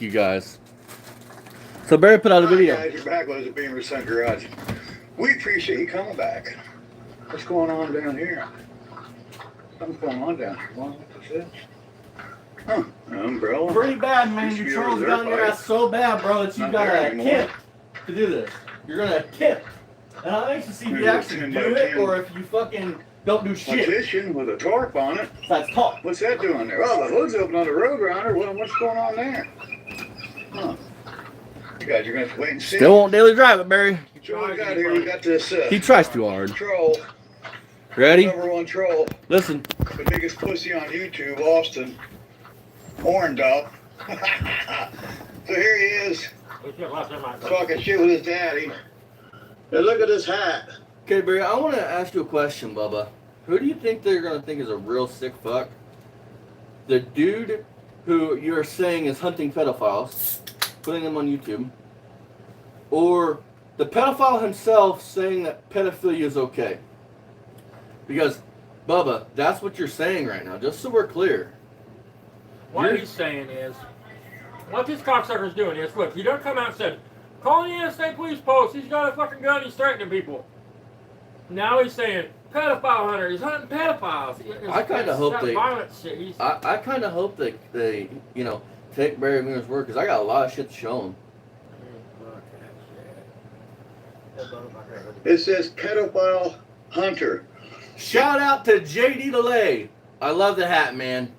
you guys. So Barry put out a video. Hi guys, you're back with the Beamer Sun Garage. We appreciate you coming back. What's going on down here? Something's going on down here. What's this? Huh? An umbrella? Pretty bad, man. Your trolls down your ass so bad, bro, that you got a kit to do this. You're gonna kit. And I like to see if you actually do it or if you fucking don't do shit. Position with a tarp on it. That's top. What's that doing there? Oh, the hood's open on the road runner. What's going on there? Huh? You guys are gonna have to wait and see. Still won't daily drive it, Barry. So what we got here? We got this. He tries too hard. Troll. Ready? Number one troll. Listen. The biggest pussy on YouTube, Austin. Horned up. So here he is. Talking shit with his daddy. Hey, look at this hat. Okay, Barry, I want to ask you a question, Bubba. Who do you think they're going to think is a real sick fuck? The dude who you're saying is hunting pedophiles, putting them on YouTube, or the pedophile himself saying that pedophilia is okay? Because, Bubba, that's what you're saying right now, just so we're clear. What he's saying is, what this cocksucker's doing is, look, he don't come out and said, call the state police post, he's got a fucking gun, he's threatening people. Now he's saying, pedophile hunter, he's hunting pedophiles. I kind of hope they, violent shit. I kind of hope they, you know, take Barry Moore's word, because I got a lot of shit to show him. It says pedophile hunter. Shout out to JD DeLay. I love the hat, man.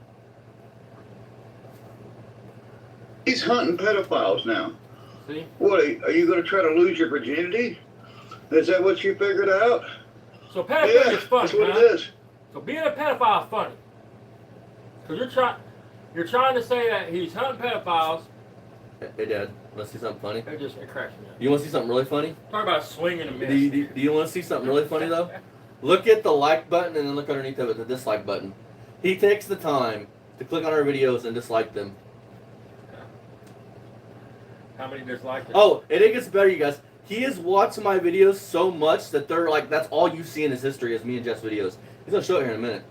He's hunting pedophiles now. See? What, are you going to try to lose your virginity? Is that what you figured out? So pedophilia is funny, that's what huh? it is. So being a pedophile is funny. Because you're trying to say that he's hunting pedophiles. Hey, Dad, want to see something funny? It cracks me up. You want to see something really funny? Talk about swinging and Do miss. you want to see something really funny, though? Look at the like button and then look underneath of it, the dislike button. He takes the time to click on our videos and dislike them. How many dislikes it? Oh, and it gets better, you guys. He has watched my videos so much that they're like, that's all you see in his history is me and Jeff's videos. He's going to show it here in a minute.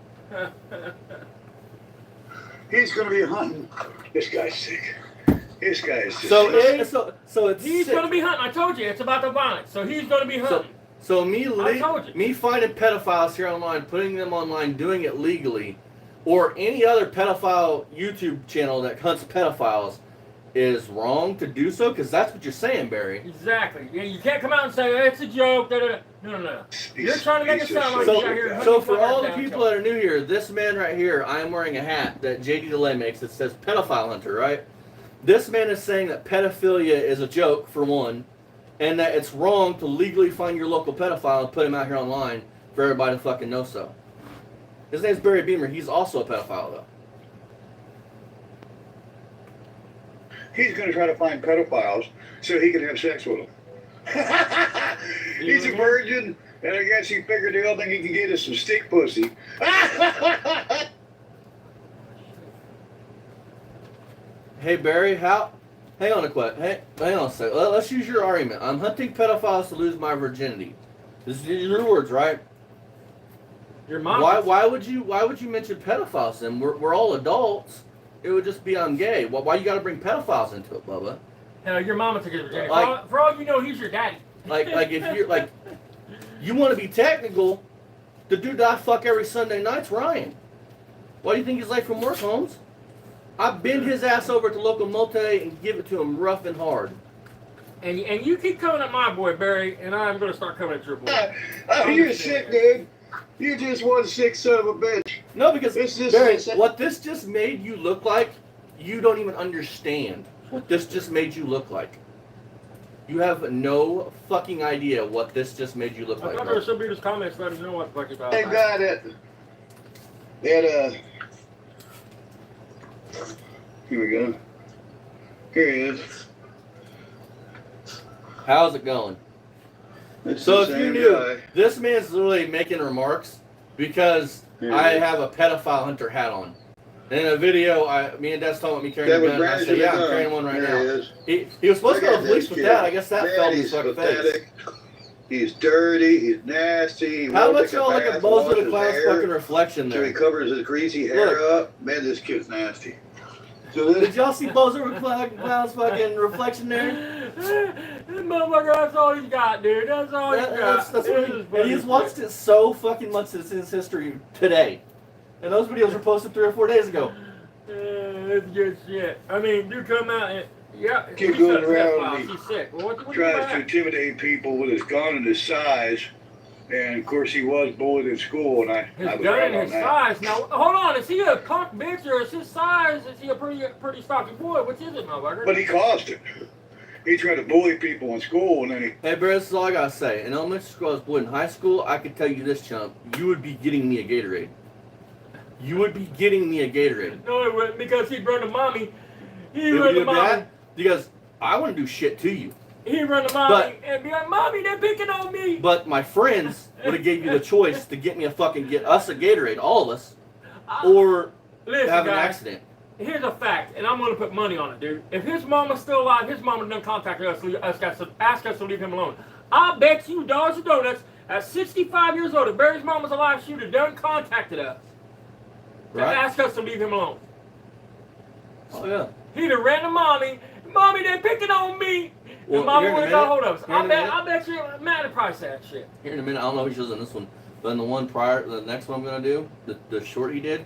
He's going to be hunting. This guy's sick. This guy's sick. So it's He's sick. going to be hunting. I told you, it's about the violence. So he's going to be hunting. So me finding pedophiles here online, putting them online, doing it legally, or any other pedophile YouTube channel that hunts pedophiles is wrong to do so? Because that's what you're saying, Barry. Exactly. You can't come out and say, hey, it's a joke. No. You're trying to make it sound like you're out here hunting. So for all the people that are new here, this man right here, I am wearing a hat that JD DeLay makes that says pedophile hunter, right? This man is saying that pedophilia is a joke, for one, and that it's wrong to legally find your local pedophile and put him out here online for everybody to fucking know so. His name's Barry Beamer. He's also a pedophile, though. He's going to try to find pedophiles so he can have sex with them. He's a virgin, and I guess he figured the only thing he can get is some stick pussy. Hey, Barry, hang on a sec. Let's use your argument. I'm hunting pedophiles to lose my virginity. This is your words, right? Your mom. Why would you mention pedophiles then? We're all adults. It would just be I'm gay. Why you got to bring pedophiles into it, Bubba? Your mama took his virginity. For all you know, he's your daddy. Like if you're like, you want to be technical, the dude that I fuck every Sunday night's Ryan. Why do you think he's late from work, Holmes? I bend his ass over at the local multi and give it to him rough and hard. And you keep coming at my boy, Barry, and I'm going to start coming at your boy. You're sick, dude. You just one sick son of a bitch. No, because Barry, what this just made you look like, you don't even understand what this just made you look like. You have no fucking idea what this just made you look like. I thought there was somebody whose comments let us know what the fuck it's about. They got it. Here we go. Here he is. How's it going? So if you knew, this man's literally making remarks because I have a pedophile hunter hat on. And in a video, me and Dad's talking about me carrying a gun. And I said, yeah, I'm carrying one right now. He was supposed to go to the police with that. I guess that fell in his fucking face. He's dirty. He's nasty. How about y'all look at both of the class fucking reflection there? So he covers his greasy hair up. Man, this kid's nasty. So Did y'all see Bozo Clown's fucking reflection there? This motherfucker, that's all he's got, dude. That's all he's got. That's what and he's watched it so fucking much since his history today. And those videos were posted 3 or 4 days ago. It's good shit. I mean, dude, come out and yeah. Keep going around and he's sick. Well, what tries to intimidate people with his gun and his size. And of course, he was bullied in school, and I his was gun right and on his that. size. Now, hold on. Is he a punk bitch or is his size? Is he a pretty stocky boy? Which is it, motherfucker? But he caused it. He tried to bully people in school, and then he. Hey, bro, this is all I gotta say. In elementary school, I was bullied. In high school, I could tell you this, chump. You would be getting me a Gatorade. You would be getting me a Gatorade. No, it wouldn't, because he'd run to mommy. He'd It run would to be mommy. that because I wouldn't do shit to you. He'd run to mommy and be like, "Mommy, they're picking on me." But my friends would have gave you the choice to get us a Gatorade, all of us, or Listen, have an guys, accident. here's a fact, and I'm going to put money on it, dude. If his mama's still alive, his mama done contacted us, ask us to leave him alone. I bet you dollars of donuts, at 65 years old, if Barry's mama's alive, she would have done contacted us to Right? ask us to leave him alone. Oh yeah. He'd have ran to mommy. Mommy, they're picking on me. Well, And mommy here in a would have got minute- hold of us. here in a minute- I bet you Matt would probably say that shit. Here in a minute, I don't know if he shows in this one, but in the one prior, the next one I'm gonna do, the short he did,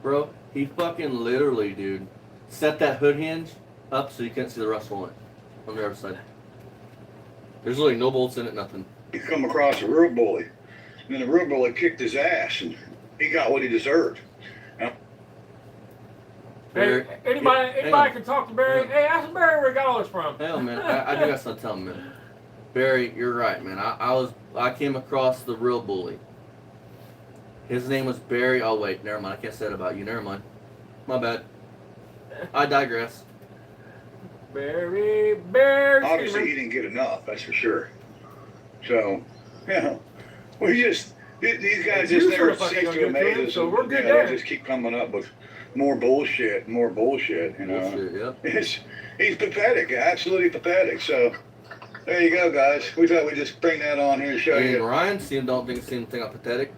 bro, he fucking literally, dude, set that hood hinge up so you couldn't see the rust on it, on the other side. There's literally no bolts in it, nothing. He come across a real bully. And then the real bully kicked his ass, and he got what he deserved. Hey, anybody can talk to Barry. Hey, ask Barry where he got all this from. Hell, man, I do got something to tell him, man. Barry, you're right, man. I came across the real bully. His name was Barry. Oh wait, never mind. I can't say it about you. Never mind. My bad. I digress. Barry. Obviously, he didn't get enough, that's for sure. So, yeah, these guys just never cease to amaze us. So we're good They there. just keep coming up with more bullshit, you know. Bullshit, yep. He's pathetic, absolutely pathetic. So, there you go, guys. We thought we'd just bring that on here and show And you. Ryan don't think I'm pathetic.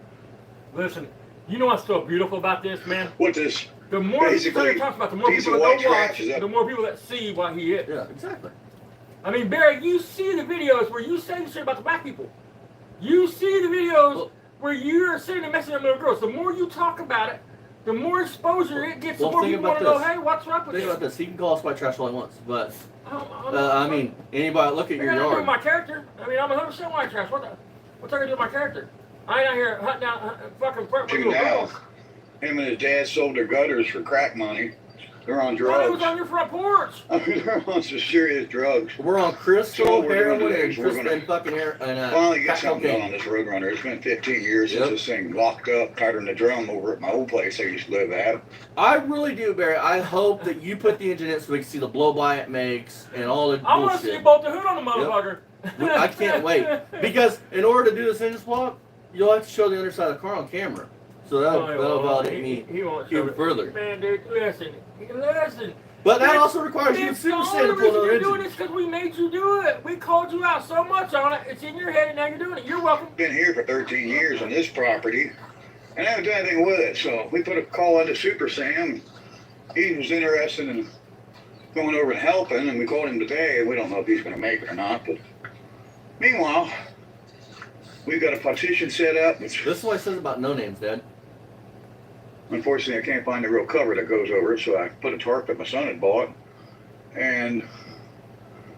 Listen, you know what's so beautiful about this, man? What this? The more Basically, he talks about, the more piece people of that white go watch, trash is up. the more people that see what he is. Yeah, exactly. I mean, Barry, you see the videos where you say the shit about the black people. You see the videos where you're sitting and messing with little girls. The more you talk about it, the more exposure it gets. The more people want to know, hey, what's up with Think this? about this. He can call us white trash all he wants, but I I mean, anybody look at your got to do with yard. my character. I mean, I'm 100% white trash. What's that got to do with my character? I ain't out here hunting down fucking front Two little now. girls. Him and his dad sold their gutters for crack money. They're on Well, it was drugs. on your front porch. I mean, they're on some serious drugs. We're on crystal, So what we're heroin, doing and is we're crystal gonna and fucking hair and Finally get crack something done on cocaine. this Roadrunner. It's been 15 years Yep. since this thing locked up, tied in the drum over at my old place I used to live at. I really do, Barry. I hope that you put the engine in so we can see the blow by it makes and all the I want to see you bullshit. bolt the hood on the motherfucker. I can't wait because in order to do this engine swap, you'll have to show the underside of the car on camera, so that'll validate me He won't show even it. further. Man, dude, listen. But that also requires you to It's super the stand to only pull reason another you're doing engine. this because we made you do it. We called you out so much on it. It's in your head, and now you're doing it. You're welcome. Been here for 13 years on this property, and I haven't done anything with it. So we put a call into Super Sam. He was interested in going over and helping, and we called him today. We don't know if he's going to make it or not. But meanwhile, we've got a partition set up. This is what it says about no names, Dad. Unfortunately, I can't find the real cover that goes over it, so I put a tarp that my son had bought, and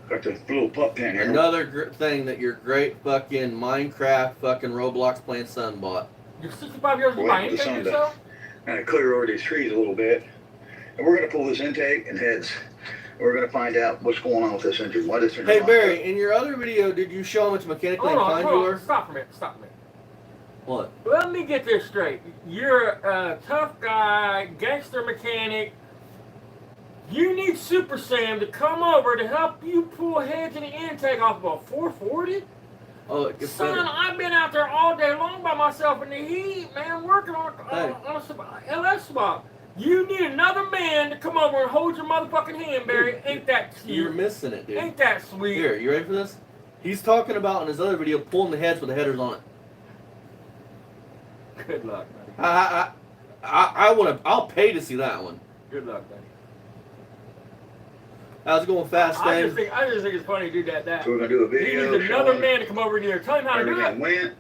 got the little pup pen here. Another thing that your great fucking Minecraft fucking Roblox playing son bought. You're 65 years old. Wait Buy for the anything sun to- yourself? And I clear over these trees a little bit, and we're going to pull this intake and heads. We're going to find out what's going on with this engine. Why this engine Hey locked up. Barry, in your other video, did you show how much mechanically Hold on, inclined hold you on. were? Stop a minute. Stop a minute. What? Let me get this straight. You're a tough guy, gangster mechanic. You need Super Sam to come over to help you pull heads in the intake off of a 440? Oh, it gets Son, better. I've been out there all day long by myself in the heat, man, working on a LS swap. You need another man to come over and hold your motherfucking hand, Barry. Ain't that You're cute? missing it, dude. Ain't that sweet? Here, you ready for this? He's talking about in his other video pulling the heads with the headers on it. Good luck, buddy. I'll pay to see that one. Good luck, buddy. How's it going, fast I Dave? just think it's funny to do that. So we're gonna do a He video. needs another showing man to come over and either tell him how to do it everything went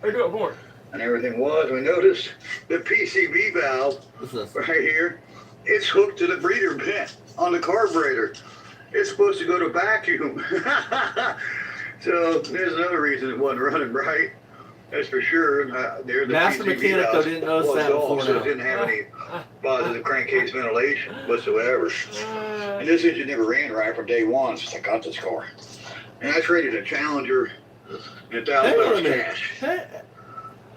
or do it for him. and everything was. We noticed the PCV valve What's this? right here. It's hooked to the breather vent on the carburetor. It's supposed to go to vacuum. So there's another reason it wasn't running right. That's for sure. There, the Master PCV mechanic though valve didn't notice was that off, before so now. it didn't have any positive crankcase ventilation whatsoever. And this engine never ran right from day one since I got this car. And that's rated a Challenger and Hang on a $1,000 minute. cash. Hey,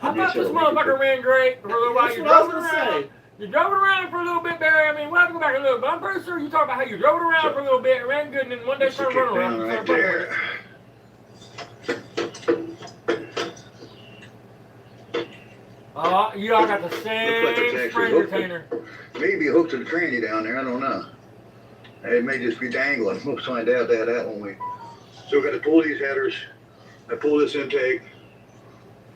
I thought this motherfucker ran great for a little while. that's You what I was drove it gonna around. say. You drove it around for a little bit, Barry. I mean, we'll have to go back a little bit. I'm pretty sure you talk about how you drove it around for a little bit, it ran good, and then one day Just a started kick running around. down You right started fucking with it. there. You all got the Looks like same it's spring actually hooked. retainer. Maybe hooked to the tranny down there. I don't know. It may just be dangling. We'll find out that when we. So we got to pull these headers. I pull this intake,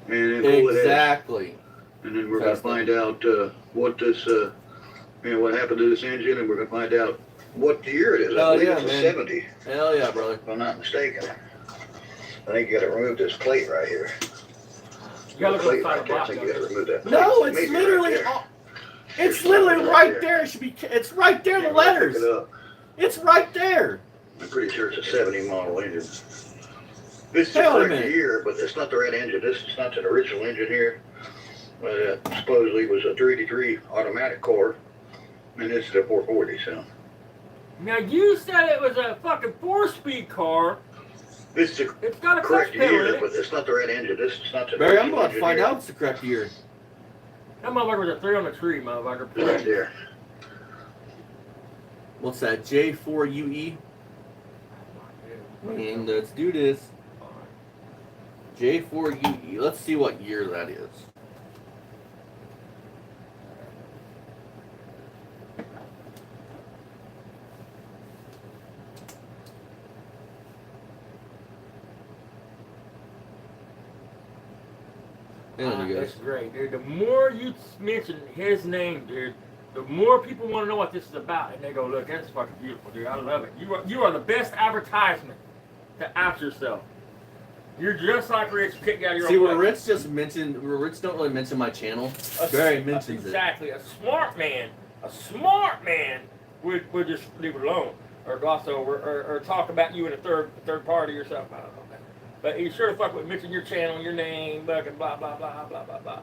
and then pull the headers. Exactly. And then we're going to find out what this, what happened to this engine, and we're going to find out what year it is. Oh, I believe yeah, it's a man. 70, Hell yeah, brother. if I'm not mistaken. I think you got to remove this plate right here. You gotta look Plate inside right the there. I box. think you got to remove that plate. No, it's Maybe literally, right there. it's literally right there. It should be. It's right there. The Can't really letters. pick it up. It's right there. I'm pretty sure it's a 70 model engine. This is Hang on a the correct minute. year, but it's not the right engine. This is not the original engine here. Supposedly was a 383 automatic core, and this is a 440. So Now you said it was a fucking 4-speed car. this is the It's got a clutch correct pedal in year, it. but it's not the right engine. This is not the Barry, I'm original about to engine find here. out it's the correct year. That motherfucker was a 3 on the tree, motherfucker. Right there. What's that? J4UE. And let's do this. J4UE. Let's see what year that is. Hang on, you guys. That's great, dude. The more you mention his name, dude, the more people want to know what this is about. And they go, look, that's fucking beautiful, dude. I love it. You are the best advertisement to out yourself. You're just like Rich, kick out your See, own where way. Rich just mentioned, where Rich don't really mention my channel, Barry mentions exactly. A smart man would just leave it alone, or gloss over, or talk about you in a third party or something. I don't know. But you sure the fuck would mention your channel, your name, blah blah blah blah blah blah blah.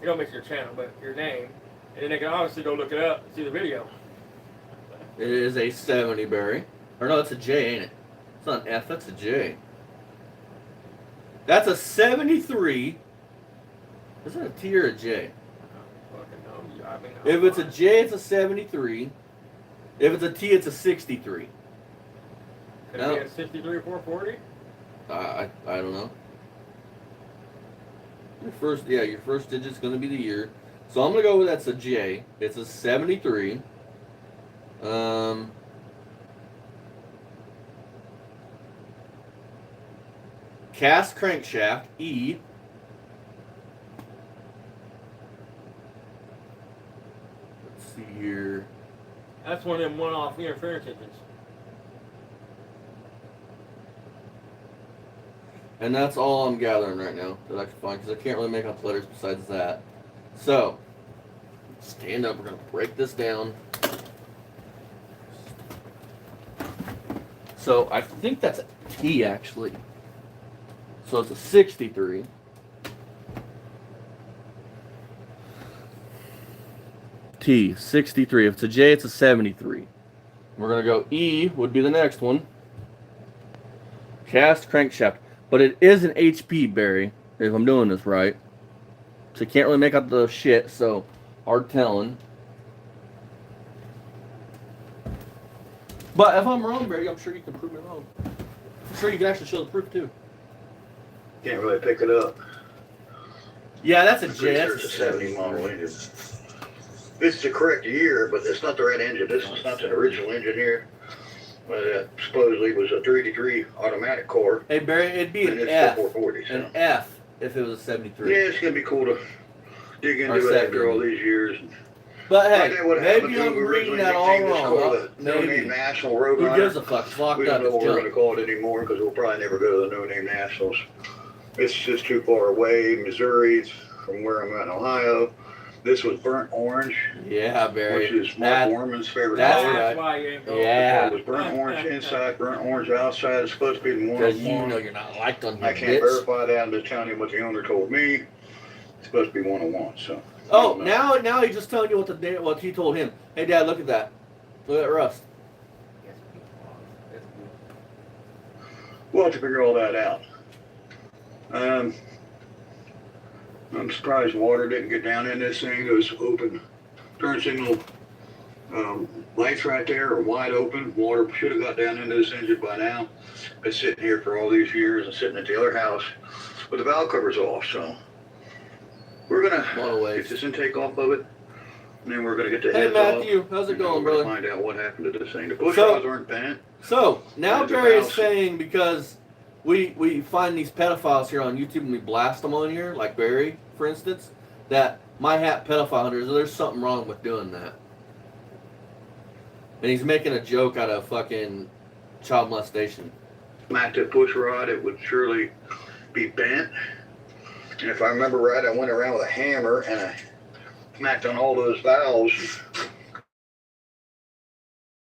You don't mention your channel, but your name, and then they can obviously go look it up, and see the video. it. It is a 70, Barry. Or no, it's a J, ain't it? It's not an F, that's a J. That's a 73. Is that a T or a J? Fucking no, I mean, If it's a J, it's a 73. If it's a T, it's a 63. could no. it be a 63 or 440? I don't know. Your first digit's gonna be the year. So I'm gonna go with that's a J. It's a 73. Cast crankshaft E. Let's see here. That's one of them one-off interference engines. And that's all I'm gathering right now that I can find because I can't really make up letters besides that. So, stand up. We're going to break this down. So, I think that's a T actually. So, it's a 63. T, 63. If it's a J, it's a 73. We're going to go E, would be the next one. Cast crankshaft. But it is an HP, Barry, if I'm doing this right. So you can't really make out the shit, so hard telling. But if I'm wrong, Barry, I'm sure you can prove me wrong. I'm sure you can actually show the proof, too. Can't really pick it up. Yeah, that's a I'm J. pretty sure That's it's a a 70 model engine. This is the correct year, but it's not the right engine. This is not the original engine here. Supposedly was a 383 automatic core. Hey, Barry, it'd be And an it's F. 440, so. An F if it was a 73. Yeah, it's gonna be cool to dig Or into it 70. after all these years. But I hey, tell you what happened maybe to I'm him reading originally. that They all named this wrong. called the No Name Maybe. National Road Who Runner. gives a fuck? It's locked We up. don't know It's what we're going junk. to call it anymore because we'll probably never go to the No Name Nationals. It's just too far away. Missouri, from where I'm at in Ohio. This was burnt orange, Yeah, Barry. which is Mark Warman's favorite that's color. right. That's why you ain't going. Yeah. It was burnt orange inside, burnt orange outside. It's supposed to be the Because you one-on-one. know you're not liked on here, I can't bitch. verify that. I'm just telling you what the owner told me. It's supposed to be one-on-one. So. Oh, now he's just telling you what he told him. Hey, Dad, look at that. Look at that rust. We'll have to figure all that out. I'm surprised water didn't get down in this thing. It was open. Turn signal lights right there are wide open. Water should have got down into this engine by now. Been sitting here for all these years and sitting at the other house with the valve covers off. So we're gonna get this intake off of it, and then we're gonna get the heads off. Hey Matthew, how's it going, brother? Find out what happened to this thing. The push rods aren't bent. So now Barry is saying because we find these pedophiles here on YouTube and we blast them on here, like Barry, for instance, that my hat pedophile hunters, there's something wrong with doing that. And he's making a joke out of fucking child molestation. Smacked the push rod, it would surely be bent. And if I remember right, I went around with a hammer and I smacked on all those valves.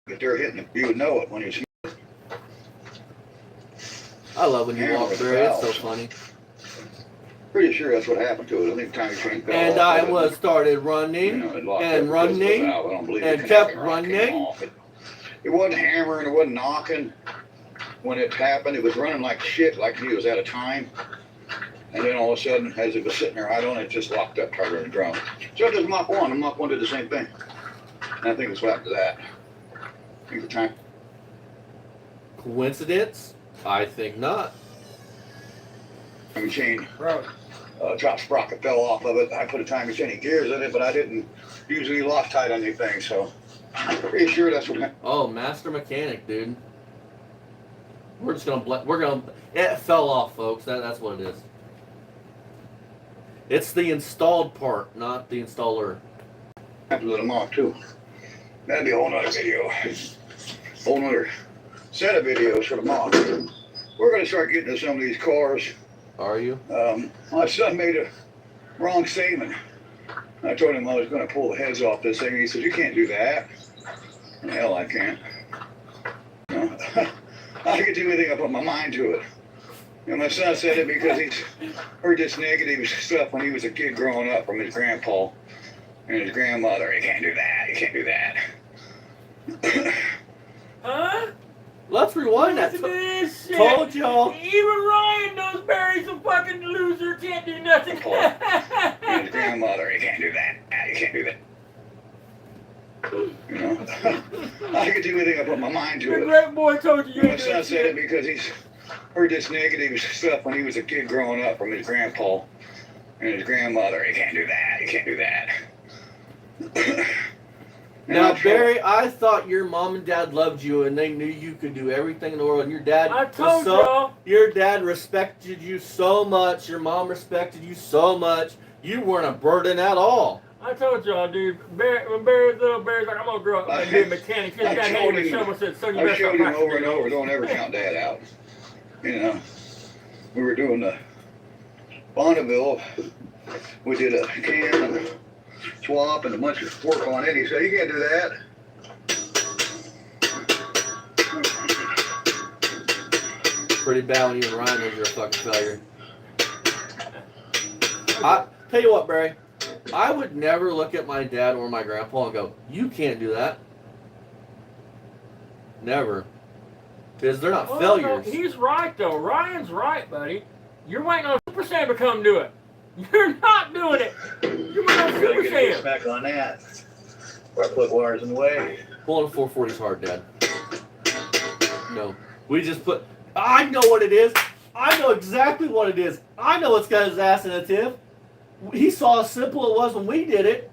If they're hitting it, you would know it when you. I love when you walk, Barry. It's so funny. Pretty sure that's what happened to it. I think timing chain fell and off. I was started running and running and kept running. It wasn't hammering, it wasn't knocking. When it happened, it was running like shit, like he was out of time. And then all of a sudden, as it was sitting there idle, it just locked up tighter than a drum. So it was Mach 1, and Mach 1 did the same thing. And I think it's what happened to that. I think the time. Coincidence? I think not. Timing chain, top sprocket fell off of it. I put a timing chain of gears in it, but I didn't use any Loctite on anything, so I'm pretty sure that's what happened. Oh, master mechanic, dude. We're just gonna it fell off, folks. That's what it is. It's the installed part, not the installer. Happened with a Mach 2. That'd be a whole nother video. Whole nother set of videos for the Mach. We're gonna start getting to some of these cars. Are you? My son made a wrong statement. I told him I was going to pull the heads off this thing. He said, "You can't do that." Hell, I can't. No. I can do anything I put my mind to it. And my son said it because he's heard this negative stuff when he was a kid growing up from his grandpa and his grandmother. "You can't do that. You can't do that." Huh? Let's rewind that. Listen to this shit. Told y'all. Even Ryan knows Barry's a fucking loser. Can't do nothing. And his grandmother. "You can't do that. You can't do that." You know, I can do anything I put my mind to The it. great boy told you. My son said it because he's heard this negative stuff when he was a kid growing up from his grandpa and his grandmother. "You can't do that. You can't do that." Now, Barry, I thought your mom and dad loved you and they knew you could do everything in the world. And your dad I told y'all. Your dad respected you so much. Your mom respected you so much. You weren't a burden at all. I told y'all, dude. When Barry's little, Barry's like, "I'm gonna grow up and be a mechanic." His dad handed him a shovel and said, "Son, you I better showed start him over and practicing." over, don't ever count Dad out. You know, we were doing the Bonneville. We did a can and a swap and a bunch of work on it. He said, "You can't do that." Pretty bad when even Ryan knows you're a fucking failure. I tell you what, Barry. I would never look at my dad or my grandpa and go, "You can't do that." Never. Because they're not failures. No, he's right, though. Ryan's right, buddy. You're waiting on Super Sam to come do it. You're not doing it. You're waiting on Super Sam. Back on that. Where I put wires in the way. Pulling a 440 is hard, Dad. No. We just put... I know what it is. I know exactly what it is. I know what's got his ass in a tiff. He saw how simple it was when we did it.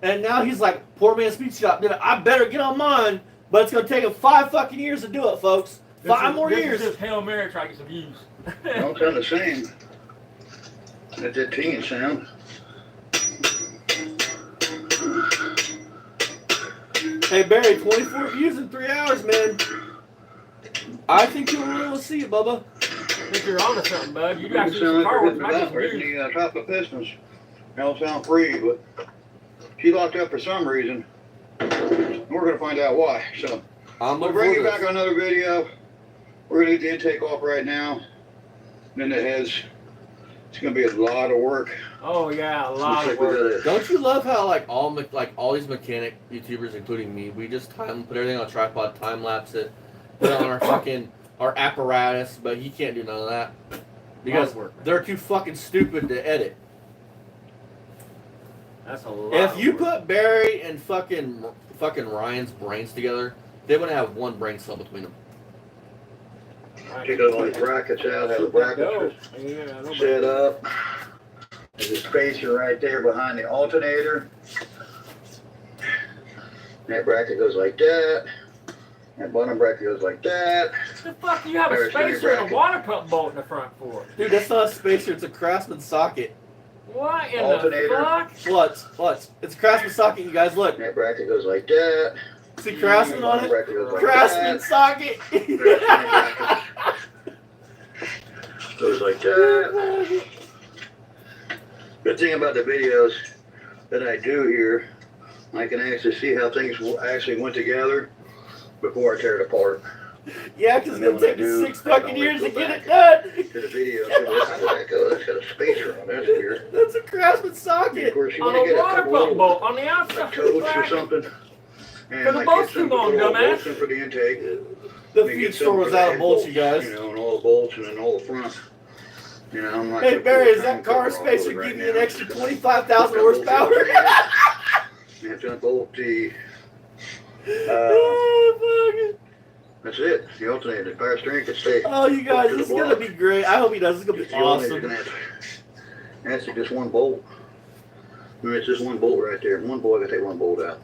And now he's like, "Poor man's speed shop did it. I better get on mine." But it's going to take him 5 fucking years to do it, folks. 5 more years. This is Hail Mary trying to get some views. Don't sound the same. That's that tinging sound. Hey Barry, 24 views in 3 hours, man. I think you'll really see it, Bubba. I think you're onto something, bud. You got It some sounds like fireworks. we're Might hitting get the some views. chocolate pistons. They don't sound free, but she locked up for some reason. We're gonna find out why. So we'll bring you back on another video. We're gonna get the intake off right now. Then it's gonna be a lot of work. Oh yeah, a lot of work. Don't you love how like all these mechanic YouTubers, including me, we just put everything on a tripod, time lapse it, put it on our apparatus, but he can't do none of that because they're too fucking stupid to edit. That's a lot. If you put Barry and fucking Ryan's brains together, they wouldn't have one brain cell between them. Take all these brackets out, have the brackets set up. There's a spacer right there behind the alternator. That bracket goes like that. That bottom bracket goes like that. The fuck do you have a spacer and a water pump bolt in the front for? Dude, that's not a spacer, it's a Craftsman socket. What in Alternator. the fuck? What? It's a Craftsman socket, you guys, look. That bracket goes like that. See Craftsman on it? Bracket goes like Craftsman that. socket! Goes like that. Good thing about the videos that I do here, I can actually see how things actually went together before I tear it apart. Yeah, because it's going to take do, 6 fucking years to get it done. To the video, how did that go? That's got a spacer on it. That's weird. That's a Craftsman And of socket. course, you On want to a get a water couple pump little bolt on the outside. like totes or something. And Because the bolt's too long, dumbass. for the intake. The Maybe feed get store some was for the out of head bolts, you guys. You know, and all the bolts and then all the front. You know, I'm not Hey gonna Barry, pull is that the car cover off spacer of it right giving you an now. extra 25,000 horsepower? You have to unbolt the. Oh, fuck. That's it. The alternator, the power steering can stay. Oh, you guys, to this the is going to block. be great. I hope he does. This is going to Just be the alternator's awesome. gonna have to just one bolt. I mean, it's just one bolt right there. One bolt, I gotta take one bolt out.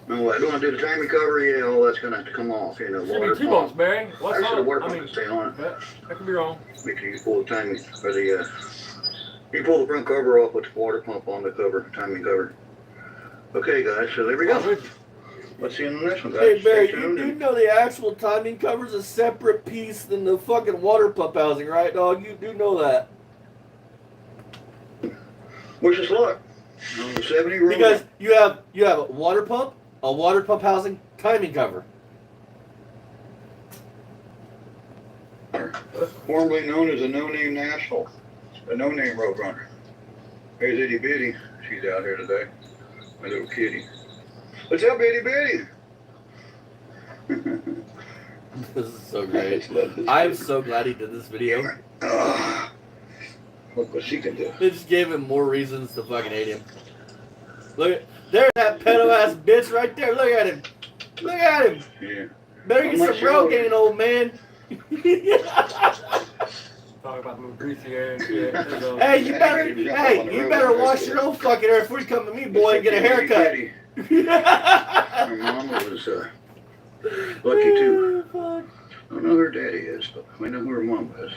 No, I don't want to do the timing cover. Yeah, all that's gonna have to come off. You know, Should water be 2 pump. bolts, Barry. What's Actually, the on? water I pump mean, can stay on it. I could be wrong. Make sure you pull the timing or the. You pull the front cover off with the water pump on the cover, timing cover. Okay, guys. So there we go. Let's see you in the next one, guys. Hey Barry, Stay you tuned do and- know the actual timing cover's a separate piece than the fucking water pump housing, right, dog? You do know that. Wish us luck. On the 70 room. Because you have a water pump housing, timing cover. Formerly known as a no-name national, a no-name roadrunner. Here's Itty Bitty. She's out here today. My little kitty. What's up, Itty Bitty? This is so great. I'm so glad he did this video. Look what she can do. They just gave him more reasons to fucking hate him. Look, there's that pedo ass bitch right there. Look at him. Look at him. Yeah. Better get some Rogaine, old man. Talk about the greasy hair and shit. Hey, you better wash your own fucking hair before you come to me, boy, and get a haircut. Her mama was lucky too. Fuck. I don't know who her daddy is, but I know who her mom is.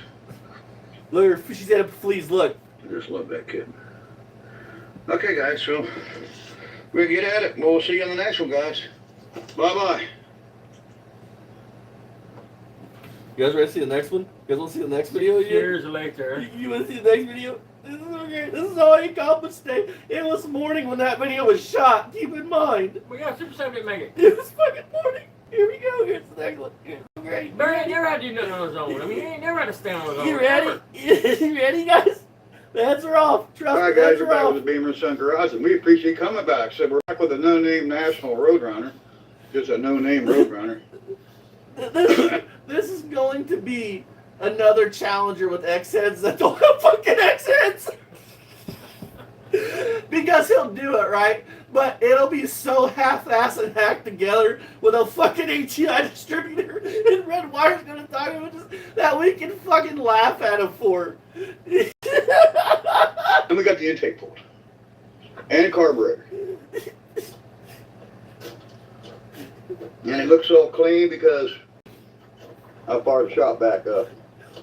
Look, she's had a fleas. Look. I just love that kid. Okay, guys, so we're gonna get at it. We'll see you on the next one, guys. Bye-bye. You guys ready to see the next one? You guys want to see the next video? Years later. You want to see the next video? This is okay. This is all he accomplished today. It was morning when that video was shot. Keep in mind. Well, yeah, Super 7 didn't make it. It was fucking morning. Here we go. Here's the next one. Here's great. Barry ain't never had to do nothing on his own. I mean, he ain't never had to stand on his own. You ready? You ready, guys? The heads are off. Trust All right, me, the guys, heads we're are back off. with the Beamer Sun Garage, and we appreciate you coming back. So we're back with a no-name national roadrunner, just a no-name roadrunner. This is going to be another challenger with X-heads that don't have fucking X-heads. Because he'll do it, right? But it'll be so half-assed and hacked together with a fucking HDI distributor and red wire's gonna talk about this that we can fucking laugh at him for. And we got the intake port and carburetor. And it looks all clean because I fired the shop back up.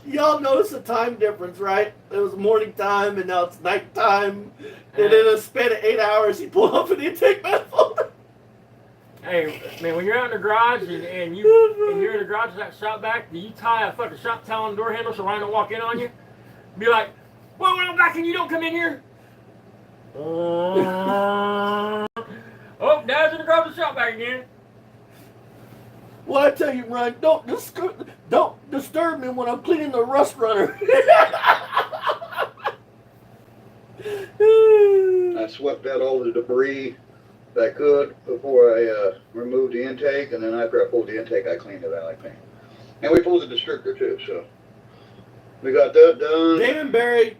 Y'all notice the time difference, right? It was morning time and now it's night time. And in a span of 8 hours, he pulled off an intake manifold. Hey, Hey, man, when you're out in the garage and you're in the garage with that shop vac, do you tie a fucking shop towel on the door handle so Ryan don't walk in on you? Be like, well, when I'm back and you don't come in here. Oh, Dad's in the garage with the shop vac again. Well, I tell you, Ryan, don't disturb me when I'm cleaning the rust runner. I swept out all the debris that I could before I removed the intake, and then after I pulled the intake, I cleaned it out like that. And we pulled the distributor too, so we got that done. Damon Barry,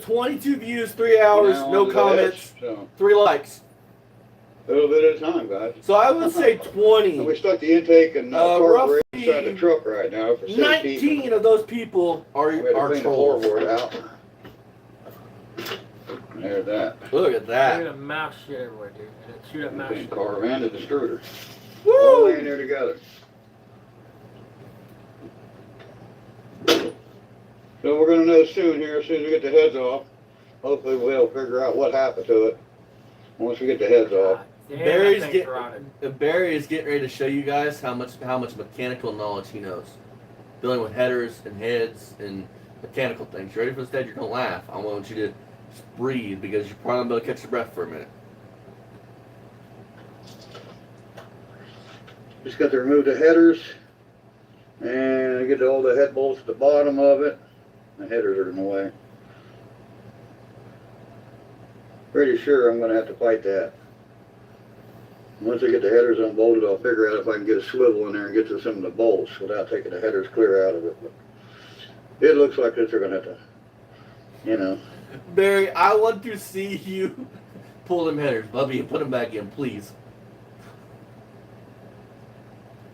22 views, 3 hours, no comments, so 3 likes. a little bit at a time, guys. So I would say 20. And we stuck the intake and carburetor inside the truck right now for 19 of those people are clean the trolls. floorboard out. There's that. Look at Look at that. the mouse shit everywhere, dude. Shoot that mouse Clean shit. car and the distributor. All Woo! laying there together. So we're gonna know soon here, as soon as we get the heads off. Hopefully we'll figure out what happened to it once we get the heads off. Damn, Barry's that thing's rotted. Barry is getting ready to show you guys how much mechanical knowledge he knows, dealing with headers and heads and mechanical things. You ready for this, Dad? You're gonna laugh. I want you to just breathe because you're probably not gonna be able to catch your breath for a minute. Just got to remove the headers and get all the head bolts at the bottom of it. The headers are in the way. Pretty sure I'm gonna have to fight that. Once I get the headers unbolted, I'll figure out if I can get a swivel in there and get to some of the bolts without taking the headers clear out of it. But it looks like that they're gonna have to, you know. Barry, I want to see you pull them headers, Bubby, and put them back in, please.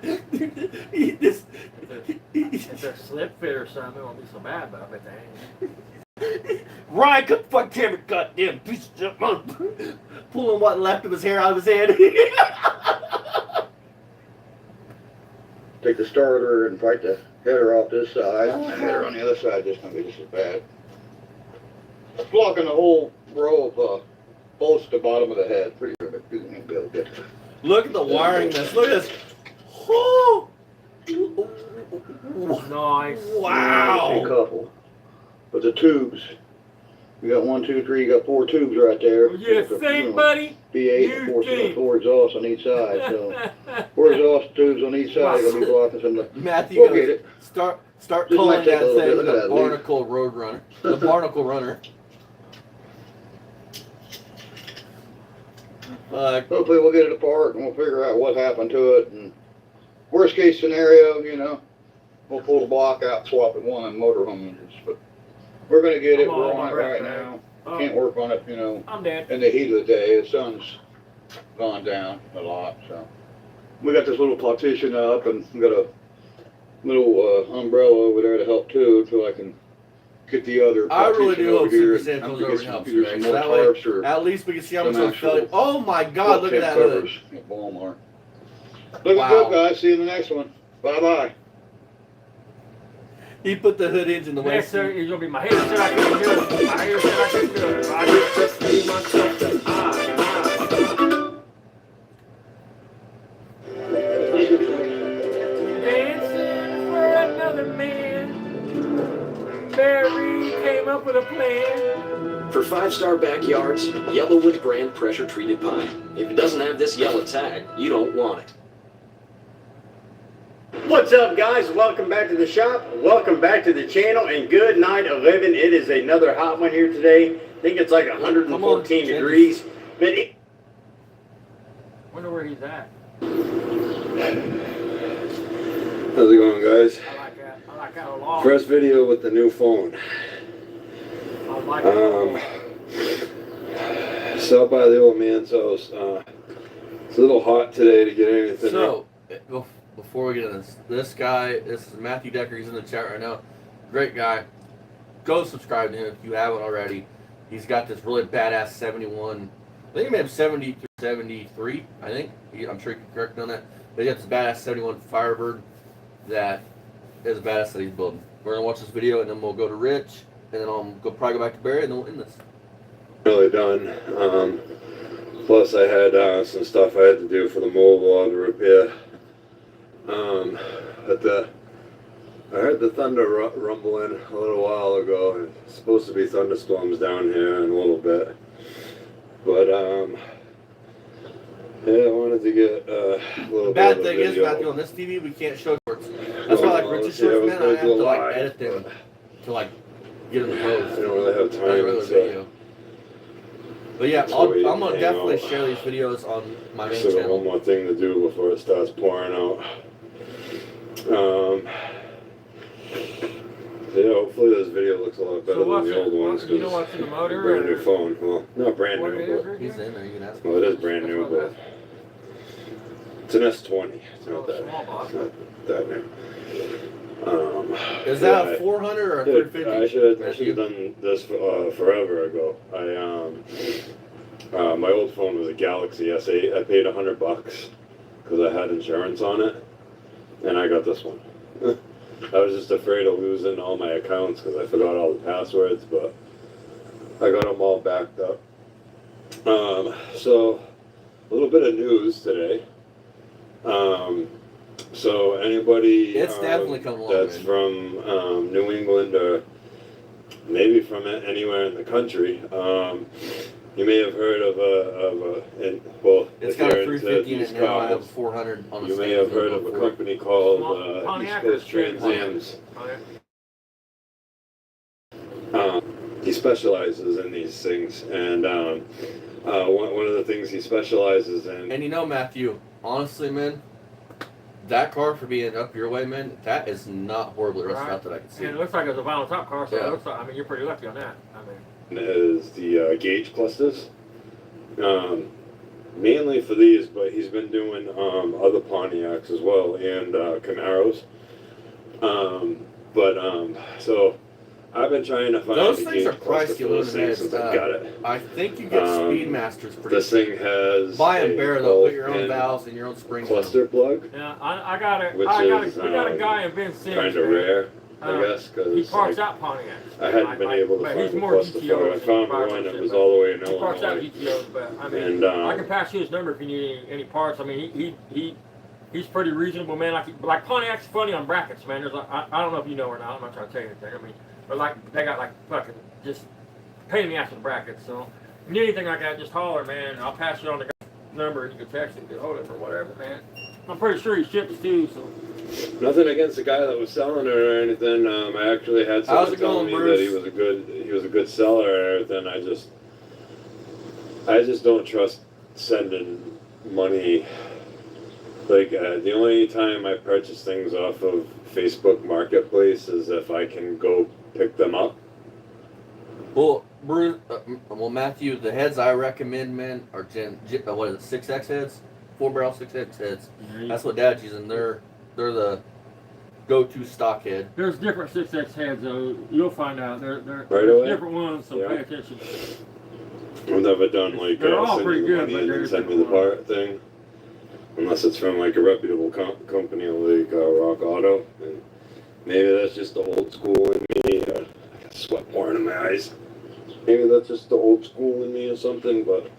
If they're slip fit or something, it won't be so bad, but I bet they ain't. Ryan, cut the fucking camera, goddamn piece of shit, mother. Pulling what left of his hair out of his head. Take the starter and fight the header off this side. The header on the other side is gonna be just as bad. It's blocking the whole row of bolts at the bottom of the head. Pretty good. You can be able to get to it. Look at the wiring this. Look at this. Oh. Nice. A Wow. couple. But the tubes, you got 1, 2, 3, you got 4 tubes right there. You think, buddy? B8 You and 4, think. 4 exhausts on each side. So 4 exhaust tubes on each side are gonna be blocking some of the. Matthew, We'll get it. start Just calling might take that a little thing bit the of that, barnacle road runner. The barnacle runner. Hopefully we'll get it apart and we'll figure out what happened to it. And worst case scenario, you know, we'll pull the block out, swap it one and motorhome engines. But we're gonna get it. I'm We're all on it right right now. now. Can't work on it, you know, I'm dead. in the heat of the day. The sun's gone down a lot, so we got this little partition up and we got a little umbrella over there to help too, until I can get the other I really partition do over hope here. Super Sam I'm comes gonna over get and helps either today. some So more that way, tarps or at least we can see how much some I'm feeling. actual Oh my God, look at that hood. covers at Walmart. Looking Wow. good, guys. See you in the next one. Bye-bye. He put the hood engine the way. Next thing is gonna be my hair said I couldn't do it. My hair said I couldn't do it. I just see myself that dancing for another man. Barry came up with a plan. For 5-star backyards, Yellowwood brand pressure treated pine. If it doesn't have this yellow tag, you don't want it. What's up, guys? Welcome back to the shop. Welcome back to the channel, and good night 11. It is another hot one here today. I think it's like 114 degrees. But Wonder where he's at. How's it going, guys? I like that. I like that a lot. First video with the new phone. I like that a lot. Stopped by the old man's house. It's a little hot today to get anything. So, before we get into this guy, this is Matthew Decker. He's in the chat right now. Great guy. Go subscribe to him if you haven't already. He's got this really badass 71. I think he may have 70 through 73. I think. I'm sure you can correct me on that. But he got this badass 71 Firebird that is a badass that he's building. We're gonna watch this video and then we'll go to Rich and then I'll probably go back to Barry and then we'll end this. Really done. Plus, I had some stuff I had to do for the mobile to repair. I heard the thunder rumbling a little while ago. It's supposed to be thunderstorms down here in a little bit. But, yeah, I wanted to get a little The bad bit of a thing is, video. Matthew, on this TV, we can't show shorts. That's why, like, Richard shorts, man, I have to, like, edit them to, like, get in the I post. don't really have Like a time regular to video. But yeah, So we I'm gonna hang definitely out. share these videos on my main still got one channel. more thing to do before it starts pouring out. Yeah, hopefully this video looks a lot better So than what's the old ones. you know 'cause what's in the motor? brand new or phone. Well, not brand what new, it is, but or He's anything? in there, you can ask well, him. it is brand new, That's but what it's an S20. It's Oh, not that, small box. it's not that new. Is that yeah, a 400 or a Dude, 350? I should have done this forever ago. My old phone was a Galaxy S8. I paid $100 because I had insurance on it, and I got this one. I was just afraid of losing all my accounts because I forgot all the passwords, but I got them all backed up. So a little bit of news today. So anybody It's definitely coming along, that's man. from New England or maybe from anywhere in the country, you may have heard of well, It's if got you're a into 350 in these it now. I have a cars, 400 on the you may stand have heard of a before. company called Pontiac East Coast or Trans Trans Ams. He specializes in these things, and one of the things he specializes in. And you know, Matthew, honestly, man, that car for being up your way, man, that is not horribly rusted Right. out that I can see. And it looks like it's a vinyl top car, so Yeah. it looks like, I mean, you're pretty lucky on that. I mean, Is the gauge clusters, mainly for these, but he's been doing other Pontiacs as well and Camaros. So I've been trying to find Those the things gauge are cluster pricey for this thing illuminated. since I've got it. I think you get Speedmasters for This thing has buy them a bare though. Put your own 12-pin valves and your own springs. in 'em. cluster plug, yeah, I got it. Which We got is, a guy in Ben Sims. kind of rare, I guess, He because parks out Pontiacs. I hadn't been able to but find he's a more cluster for it. I GTOs found than one that shit, was but all the way in he parks out Illinois. GTOs, but I mean, And I can pass you his number if you need any parts. I mean, he's pretty reasonable, man. Like Pontiac's funny on brackets, man. There's I don't know if you know or not. I'm not trying to tell you anything. I mean, but like they got like fucking just pain in the ass with the brackets. So if you need anything like that, just holler, man. I'll pass you on the guy's number and you can text him, get hold of him or whatever, man. I'm pretty sure he ships too. So Nothing against the guy that was selling it or anything. I actually had How's someone it tell going, me Bruce? that he was a good seller and everything. I just don't trust sending money. Like the only time I purchase things off of Facebook Marketplace is if I can go pick them up. Well, Bruce, Matthew, the heads I recommend, man, are what is it, 6X heads? 4-barrel 6X heads. That's what Dad's using. They're the go-to stock head. there's different 6X heads though. You'll find out. There's away? different ones, so Yeah. pay attention. I've never done like They're all send pretty you the good, money but and then there's send me the different part thing. Unless it's from like a reputable company like Rock Auto. And maybe that's just the old school in me. I got sweat pouring in my eyes. Maybe that's just the old school in me or something. But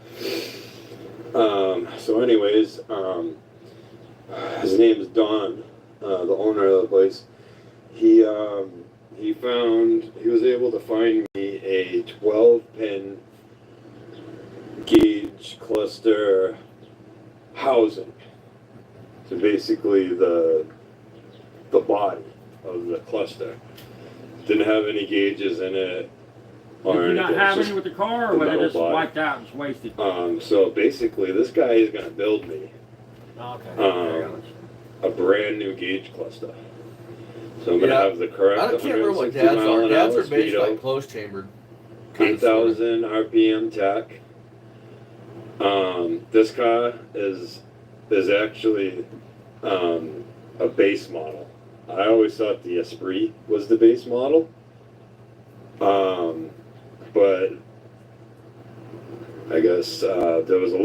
so anyways, his name is Don, the owner of the place. He was able to find me a 12-pin gauge cluster housing. So basically the body of the cluster. Didn't have any gauges in it or Did you not anything. have It's any just with the car, the or were they metal just body. wiped out and just wasted? So basically this guy is gonna build me Okay. a brand new gauge cluster. So I'm gonna Yeah. have the correct I can't remember what 160 Dad's mile are. an Dad's hour are based speedo, like closed chambered. kind of, 8,000 RPM tach. This car is actually a base model. I always thought the Esprit was the base model, but I guess there was a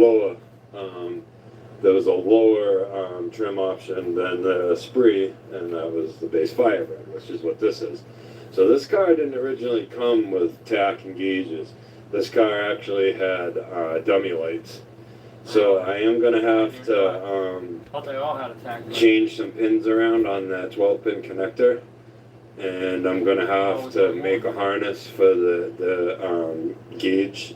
lower trim option than the Esprit, and that was the base Firebird, which is what this is. So this car didn't originally come with tack and gauges. This car actually had dummy lights, So I am gonna have to Thought they all had a tag. change some pins around on that 12-pin connector, and I'm gonna have to make a harness for the gauge.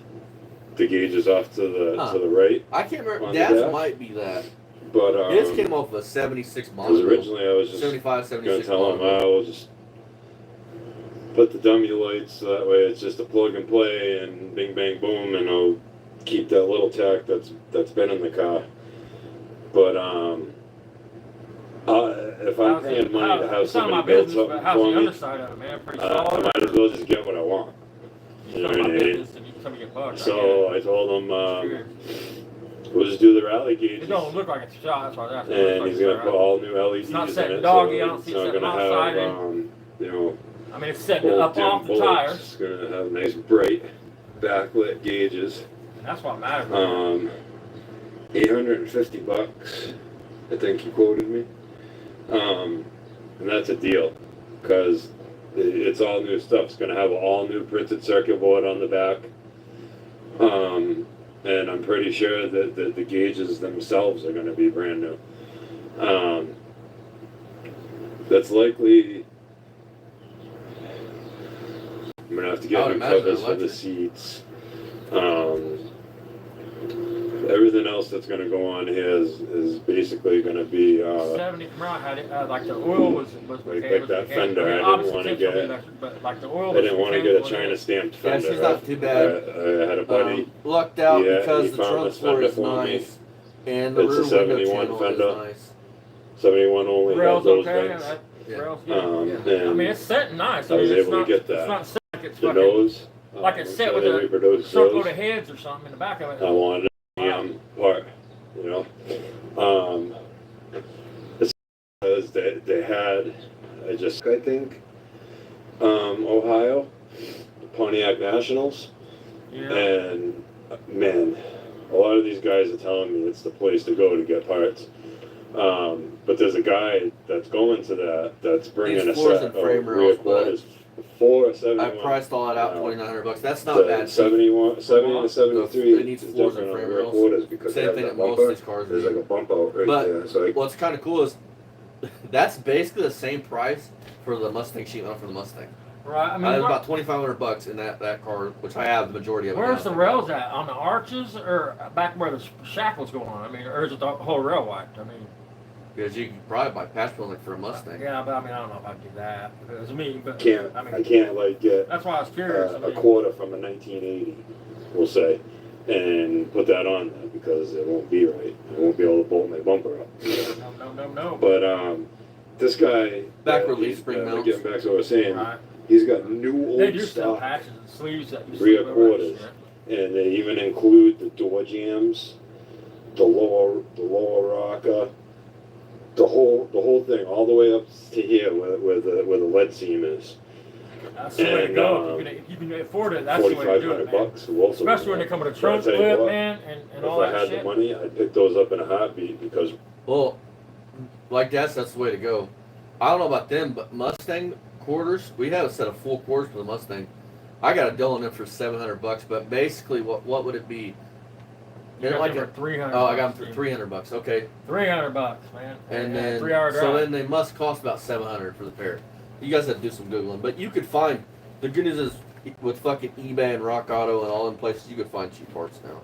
The gauge is off to the right. I can't remember. On the Dad's dash? might be that. But His came off of a 76 model. because originally I was just 75, gonna 76 tell him, model. we'll just put the dummy lights so that way it's just a plug and play and bing bang boom, and I'll keep that little tack that's been in the car. But if I'm paying money to have it's not my somebody build business, something but how's for the me, underside of it, man? Pretty I solid. might as well just get what I want. It's You know not what my I mean? business, and you can tell me get bucked. So I told him Sure. we'll just do the rally It gauges. don't look like it's a shot, that's why that's And he's gonna put all new LEDs It's not in setting it, doggy, so I don't it's see not setting gonna outside have, you know, I mean, it's setting it old up dim off the bullets. tires. It's gonna have nice bright backlit gauges. And that's what matters. $850, I think you quoted me. And that's a deal, because it's all new stuff. It's gonna have all new printed circuit board on the back. And I'm pretty sure that the gauges themselves are gonna be brand new. That's likely. I'm gonna have to I get would new imagine covers for the electric. seats. Everything else that's gonna go on here is basically gonna be 70 from around had it, like the oil was like mechanical, that fender. I didn't obviously wanna it's gonna be get- electric, but like the oil I was didn't want to get a mechanical in China it. stamped Yeah, fender. she's not too bad. I had a buddy. Lucked out Yeah, because he the found trunk this floor fender is for me. nice. And the It's a rear window 71 channel fender. is nice. 71 only had Rails those okay, vents. Yeah. rails good. Yeah. I mean, it's set nice. I was mean, it's able to not, get that. It's not set like it's The fucking nose. like it's set with they a reproduced circle those. of heads or something in the back of it. I wanted a part, you know. Because they had, I think, Ohio, the Pontiac Nationals, Yeah. and man, a lot of these guys are telling me it's the place to go to get parts. But there's a guy that's going to that's bringing These a floors set and of frame rear rails, but quarters for I 71. priced all it out Wow. $2,900. That's not bad. 71, 70 to 73. It needs floors and different on frame rear rails. quarters because Same they have thing that that most bumper. of these cars There's need. like a bump out right But there. So what's kind of cool is that's basically the same price for the Mustang sheet metal for the Mustang. Right. I mean, I have what- about $2,500 in that car, which I have the majority of. it where's the now. rails at? On the arches or back where the shackle's going on? I mean, or is it the whole rail wiped? I mean, Because you could probably buy patch welding for a Mustang. yeah, but I mean, I don't know if I'd do that. It's me, but I mean, I can't like get that's why I was curious. I a mean, quarter from a 1980, we'll say, and put that on there because it won't be right. I won't be able to bolt my bumper up. no. But this guy, Back release spring mounts. getting back to what I was saying, Right. he's got new They old do sell stock, patches and sleeves that you rear sleeve over that quarters. shit. and they even include the door jams, the lower rocker, the whole thing, all the way up to here where the lead seam is. That's the way to And, go. If you can afford it, that's the way to do it, man. $4,500. We'll also Especially when they come with a But trunk I'll tell you flip, what, man, and If all I that had shit. the money, I'd pick those up in a heartbeat because Well, like that's the way to go. I don't know about them, but Mustang quarters, we have a set of full quarters for the Mustang. I got a deal on them for $700, but basically, what would it be? You They're got like them a, for 300. oh, I got them bucks, for $300. Okay, $300, man. and then 3 hour drive. so then they must cost about $700 for the pair. You guys have to do some googling, but you could find. The good news is with fucking eBay and Rock Auto and all them places, you could find cheap parts now,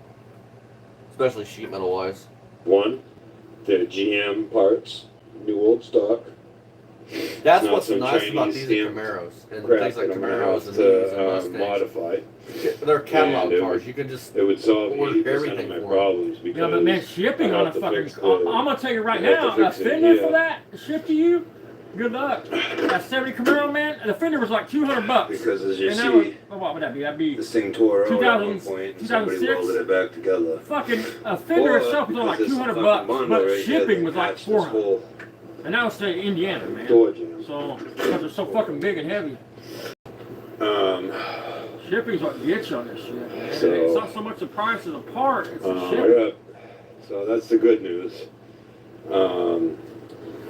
especially sheet metal wise. one, they're GM parts, new old stock. That's Not what's some nice about Chinese these stamped Camaros and crap things like that I'm gonna Camaros have and these and to Mustangs. modify. They're catalog And it cars. would- You can just It would solve Order 80% of everything my for 'em. problems because Yeah, but man, shipping I on a have to fucking. fix the- I'm gonna tell you right I have to now, a fix it fender here. for that shipped to you. Good luck. That 70 Camaro, man, the fender was like $200. because as you And that was, see, well, what would that be? That'd be this thing tore out at 2000 one point and somebody 2006? welded it back together. fucking a fender Or itself was on like because there's some $200, fucking but bundle right here shipping that was like matched this $400. whole And that was to Indiana, man. door jam. So because they're so fucking big and heavy, shipping's what gets you on this shit, man. So- It's not so much the price of the part; it's the I shipping. got, so that's the good news.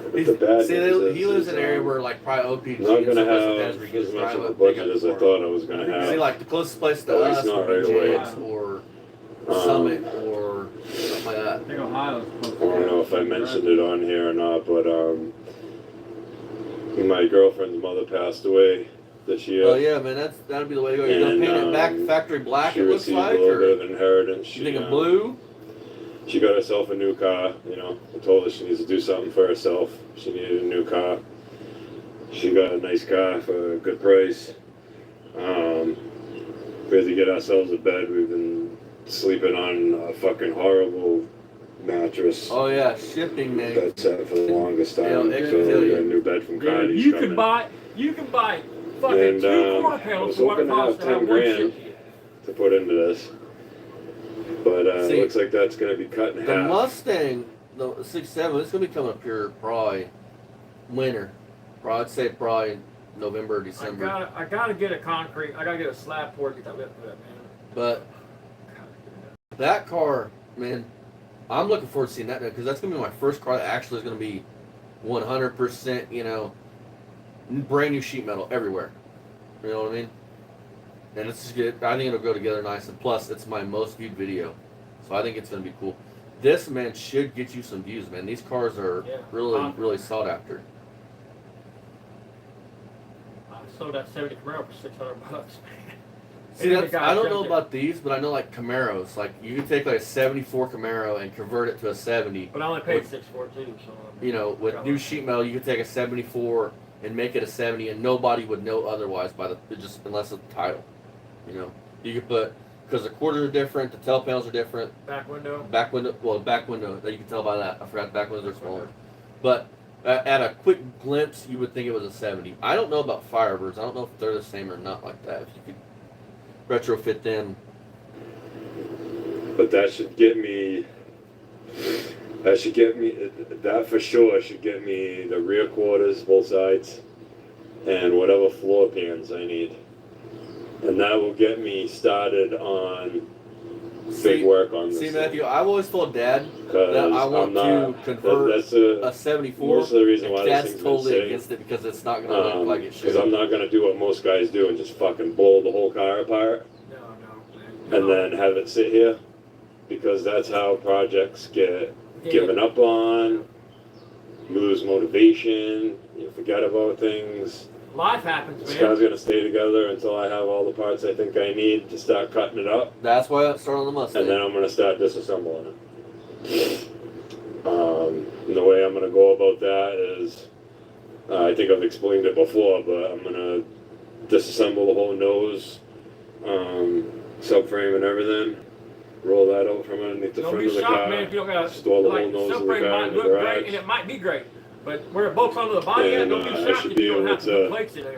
But the bad see, news he is, lives in an area where like probably OPG not and gonna stuff like that have where you can as just much drive of a up, pick budget up as the I car. thought I was gonna have. See, like the closest place to At least us not would be right away. James or Um, Summit or like that. I think Ohio's close. I don't know if I mentioned it on here or not, but my girlfriend's mother passed away this year. Oh yeah, man, that'd be the way to go. You're gonna paint it back factory black. She It looks received like, a little or bit of inheritance. you thinking blue? She got herself a new car. You know, I told her she needs to do something for herself. She needed a new car. She got a nice car for a good price. We had to get ourselves a bed. We've been sleeping on a fucking horrible mattress. Oh yeah, shipping, man. Bed set for the longest time. Yeah, So we got a new bed from Dude, Connie's you coming. can buy fucking And 2 quarter I pounds was for what hoping it to have costs to have 10 one grand ship. to put into this. But See, looks like that's going to be cut in The half. Mustang, the 6.7, it's gonna be coming up here probably winter. I'd say probably November or December. I gotta get a concrete. I gotta get a slab pour to get that lip for that, man. But that car, man, I'm looking forward to seeing that because that's gonna be my first car that actually is gonna be 100%, you know, brand new sheet metal everywhere. You know what I mean? And it's just good. I think it'll go together nice. And plus, it's my most viewed video, so I think it's gonna be cool. This, man, should get you some views, man. These cars are really sought after. I sold that 70 Camaro for $600, man. See, I don't know about these, but I know like Camaros. Like you can take like a '74 Camaro and convert it to a '70. But I only paid $6 for it too, so. You know, with new sheet metal, you could take a '74 and make it a '70, and nobody would know otherwise by just unless it's the title. You know, you could put because the quarters are different, the tail panels are different. Back window. Back window. That you can tell by that. I forgot the back windows are smaller, but at a quick glimpse, you would think it was a '70. I don't know about Firebirds. I don't know if they're the same or not like that. If you could retrofit them. But that should get me. That for sure should get me the rear quarters, both sides, and whatever floor pans I need. And that will get me started on big work on this. See, Matthew, I've always told Dad Because that I want to convert a '74. Most of the reason why Dad's this thing's totally been against it because it's not going to look like it should. Because I'm not going to do what most guys do and just fucking blow the whole car apart No. and then have it sit here. Because that's how projects get given up on. You lose motivation. You forget about things. Life happens, This man. car's going to stay together until I have all the parts I think I need to start cutting it up. That's why I started on the Mustang. And then I'm going to start disassembling it. And the way I'm going to go about that is, I think I've explained it before, but I'm going to disassemble the whole nose, subframe and everything, roll that out from underneath the Don't front be of the shocked, car, man, if you don't got store the like whole nose of the subframe car might in the look great garage. and it might be great, but where it bolts onto the body, And, don't be I shocked should if be you don't able have to put to- plates in there.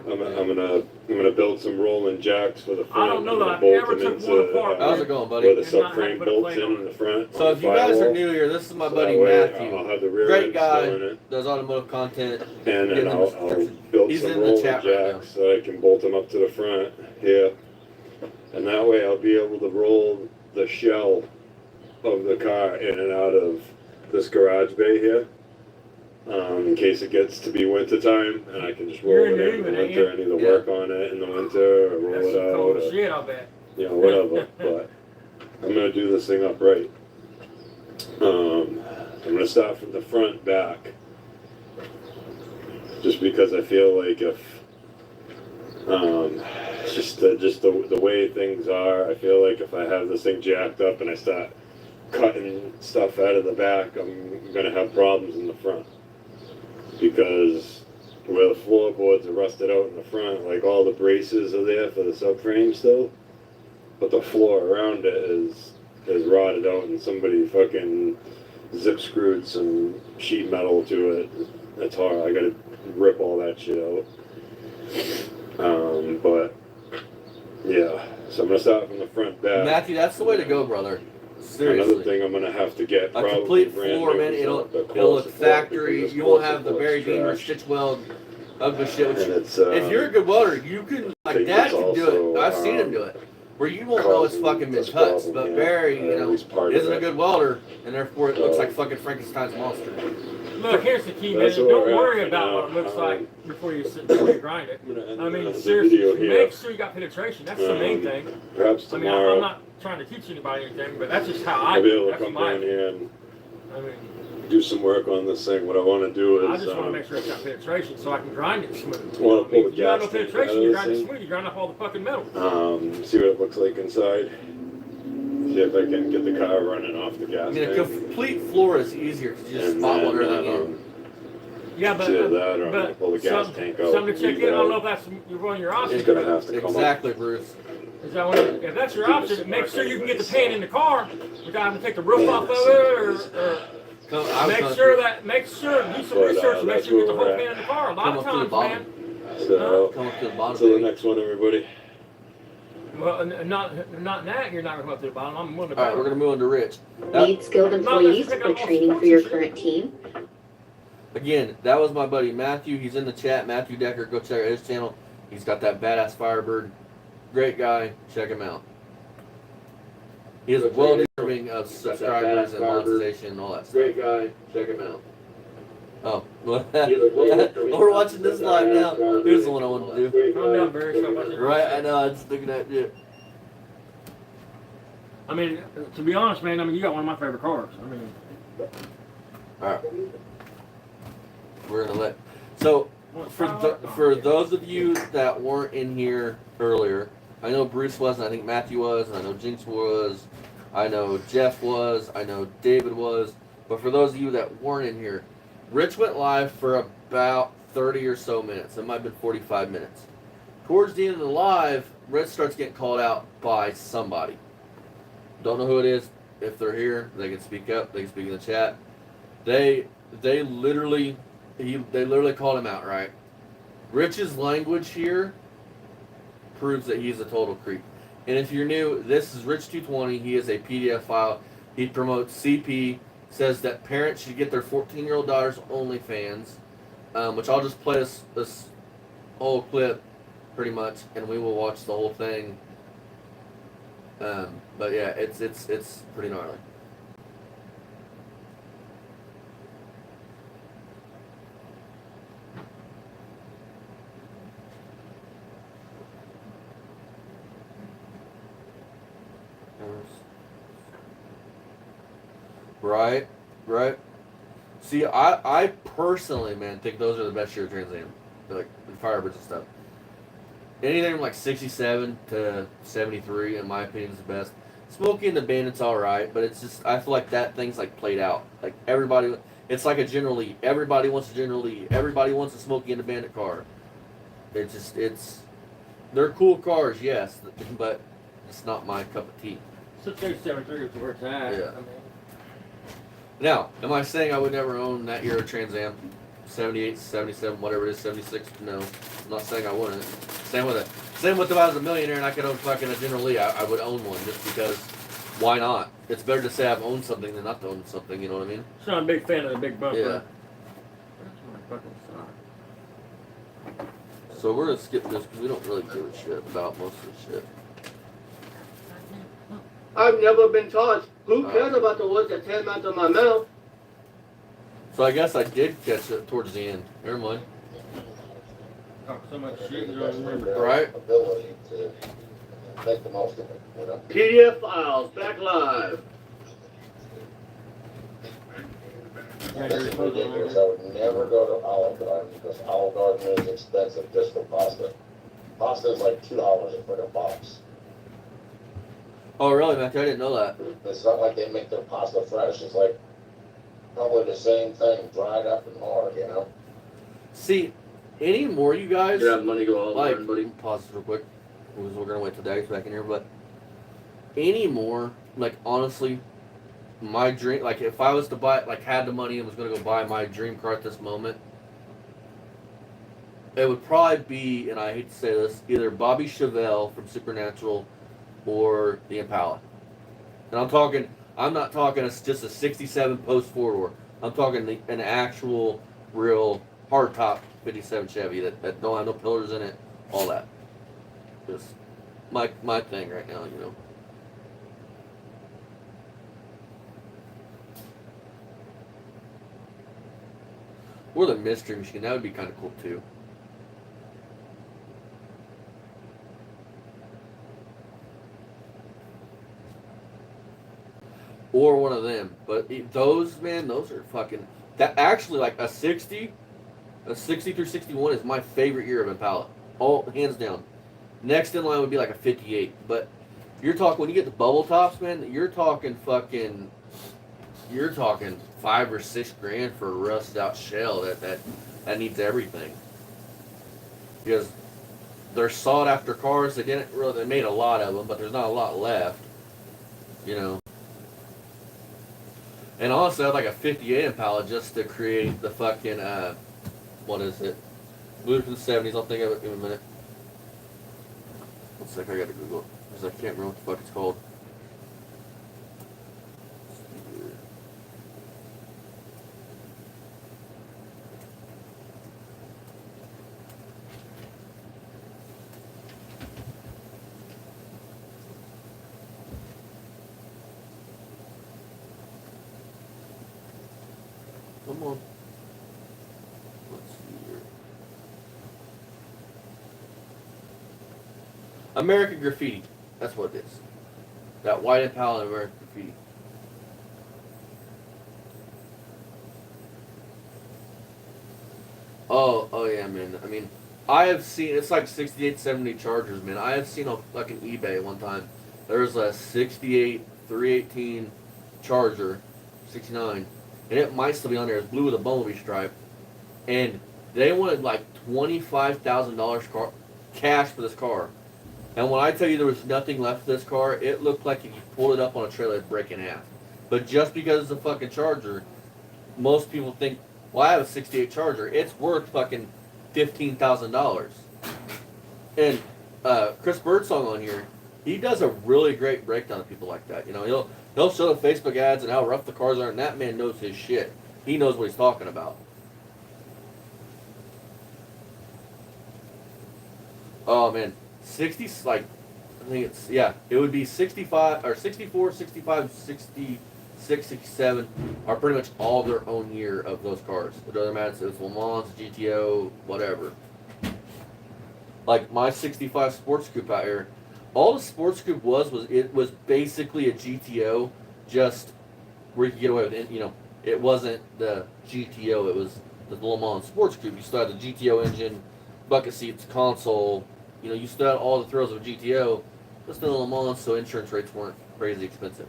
I'm gonna build some rolling jacks for the front. I don't know I'm gonna that I bolt ever them took one into, apart. How's it going, buddy? where the And not have to subframe put a bolts plate in on the front. So on if the you guys are firewall. new here, this is my So buddy that way Matthew. I'll have the rear Great end guy, still in it. does automotive content. And Get then in the I'll description. build He's some in the rolling chat right jacks so I can bolt them up to the front here. And that way I'll be able to roll the shell of the car in and out of this garage bay here. In case it gets to be winter time and I can just roll You're it in the new, ain't winter. I need to work on it in the winter or roll That's it some out cold or, shit, I bet. you know, whatever. But I'm gonna do this thing up right. I'm gonna start from the front back. Just because I feel like if just the way things are, I feel like if I have this thing jacked up and I start cutting stuff out of the back, I'm gonna have problems in the front. Because where the floorboards are rusted out in the front, like all the braces are there for the subframe still, but the floor around it is rotted out and somebody fucking zip screwed some sheet metal to it. That's hard. I gotta rip all that shit out. But yeah, so I'm gonna start from the front back. Matthew, that's the way to go, brother. Seriously. Another thing I'm gonna have to get A probably complete brand floor, new man. is It'll the look core support, factory. because You core won't have the support's Barry Dean or trash. stitch weld ugly shit. Which And it's, if you're a good welder, you can like think Dad it's can do also, it. I've seen him do it. Where you won't know it's causing fucking been this touched, problem but here, Barry, or at least part of isn't a it. good welder, and therefore it looks So- like fucking Frankenstein's monster. Look, here's the key, man. That's what Don't we're worry at about what it looks like before you grind it. I'm gonna end I mean, the seriously, video here. make sure you got penetration. That's the main thing. Perhaps I mean, tomorrow I'm not trying to teach anybody anything, but that's just how I I'll be do able it. to That's come my. down here and I mean, do some work on this thing. What I want to do I is just want to make sure it's got penetration so I can grind it smooth. I want to pull the If you got no gas tank out penetration, of you this grind it thing. smooth. You grind off all the fucking metal. See what it looks like inside. See if I can get the car running off the I gas mean, a tank. complete floor is easier because you just And spot then, everything in. Yeah, but it's either that or I'm gonna but pull the gas tank out. something to check leave in. I don't that. know if that's one of your options. It's gonna have to come Exactly, Bruce. Is that one of, if that's your option, make sure you can get the pan in the car without having to take the roof off of it, or make sure do some But, research and make that's sure you get the where whole we're pan in the car. A lot of Come up to the times, bottom. man. So, Come up to the bottom. till the baby. next one, everybody. Well, not that you're not going to come up to the bottom. I'm going to. All right, we're gonna move on to Rich. Need skilled employees for training for your current team? Again, that was my buddy Matthew. He's in the chat. Matthew Decker. Go check out his channel. He's got that badass Firebird. Great guy. Check him out. He is well deserving of subscribers and monetization and all that stuff. Great guy. Check him out. Oh, we're watching this live now. Here's the one I wanted to do. Calm down, Barry. Stop watching. Right, I know. I'm just looking at it. I mean, to be honest, man. I mean, you got one of my favorite cars. I mean, All right. We're gonna let. So, for those of you that weren't in here earlier, I know Bruce was, and I think Matthew was, and I know Jinx was, I know Jeff was, I know David was, but for those of you that weren't in here, Rich went live for about 30 or so minutes. It might have been 45 minutes. Towards the end of the live, Rich starts getting called out by somebody. Don't know who it is. If they're here, they can speak up. They can speak in the chat. They literally called him out, right? Rich's language here proves that he's a total creep. And if you're new, this is Rich220. He is a PDF file. He promotes CP, says that parents should get their 14-year-old daughters OnlyFans, which I'll just play this whole clip pretty much, and we will watch the whole thing. But yeah, it's pretty gnarly. Right. See, I personally, man, think those are the best year Trans Am, like the Firebirds and stuff. Anything from like 67 to 73, in my opinion, is the best. Smokey and the Bandit's all right, but it's just I feel like that thing's like played out. Like everybody, it's like a General Lee. Everybody wants a General Lee. Everybody wants a Smokey and the Bandit car. They're cool cars, yes, but it's not my cup of tea. 6873 is where it's at. Yeah. I mean, Now, am I saying I would never own that year of Trans Am? 78, 77, whatever it is, 76? No. I'm not saying I wouldn't. Same with if I was a millionaire and I could own fucking a General Lee, I would own one just because why not? It's better to say I've owned something than not to own something, you know what I mean? so I'm a big fan of the big bumper. Yeah. That's my fucking sock. So we're going to skip this because we don't really give a shit about most of the shit. I've never been taught. Who cares about the words that came out of my mouth? So I guess I did catch it towards the end. Never mind. Talk so much shit you don't remember. Right? Ability to make the most of it, you know? PDF files, back live. This is ridiculous. I would never go to Olive Garden because Olive Garden is expensive just for pasta. Pasta is like $2 for a box. Oh, really, Matthew? I didn't know that. It's not like they make their pasta fresh. It's like probably the same thing, dried up and hard, you know? See, anymore, you guys. Yeah, money go all Like, over, buddy. pause this real quick. We're gonna wait till Daddy's back in here, but anymore, like honestly, my dream, like if I was to buy, like had the money and was gonna go buy my dream car at this moment, it would probably be, and I hate to say this, either Bobby Chevelle from Supernatural or the Impala. And I'm not talking just a 67 post four-door. I'm talking an actual, real hardtop 57 Chevy that don't have no pillars in it, all that. Just my thing right now, you know. Or the mystery machine. That would be kind of cool too. Or one of them. But those, man, those are fucking... That actually, like, a 60 through 61 is my favorite year of Impala. All, hands down. Next in line would be like a 58. But you're talking, when you get the bubble tops, man, you're talking fucking... You're talking $5 or $6 grand for a rusted out shell that needs everything. Because they're sought after cars. They made a lot of them, but there's not a lot left. You know. And honestly, I'd like a 58 Impala just to create the fucking, what is it? Blue from the 70s. I'll think of it in a minute. One sec, I gotta Google it. Because I can't remember what the fuck it's called. Come on. Let's see here. American Graffiti. That's what it is. That white Impala and American Graffiti. Oh yeah, man. I mean, I have seen, it's like 68, 70 Chargers, man. I have seen on fucking eBay one time. There was a 68, 318 Charger, 69. And it might still be on there. It's blue with a bumblebee stripe. And they wanted like $25,000 cash for this car. And when I tell you there was nothing left of this car, it looked like if you pulled it up on a trailer, it'd break in half. But just because it's a fucking Charger, most people think, well, I have a 68 Charger. It's worth fucking $15,000. And Chris Birdsong on here, he does a really great breakdown of people like that. You know, he'll show the Facebook ads and how rough the cars are, and that man knows his shit. He knows what he's talking about. Oh man, 60, like, I think it's, yeah, it would be 65 or 64, 65, 66, 67 are pretty much all their own year of those cars. It doesn't matter if it's Le Mans, GTO, whatever. Like my 65 Sports Coupe out here, all the Sports Coupe was basically a GTO, just where you could get away with it. You know, it wasn't the GTO, it was the Le Mans Sports Coupe. You still had the GTO engine, bucket seats, console. You know, you still had all the thrills of a GTO, but still Le Mans, so insurance rates weren't crazy expensive.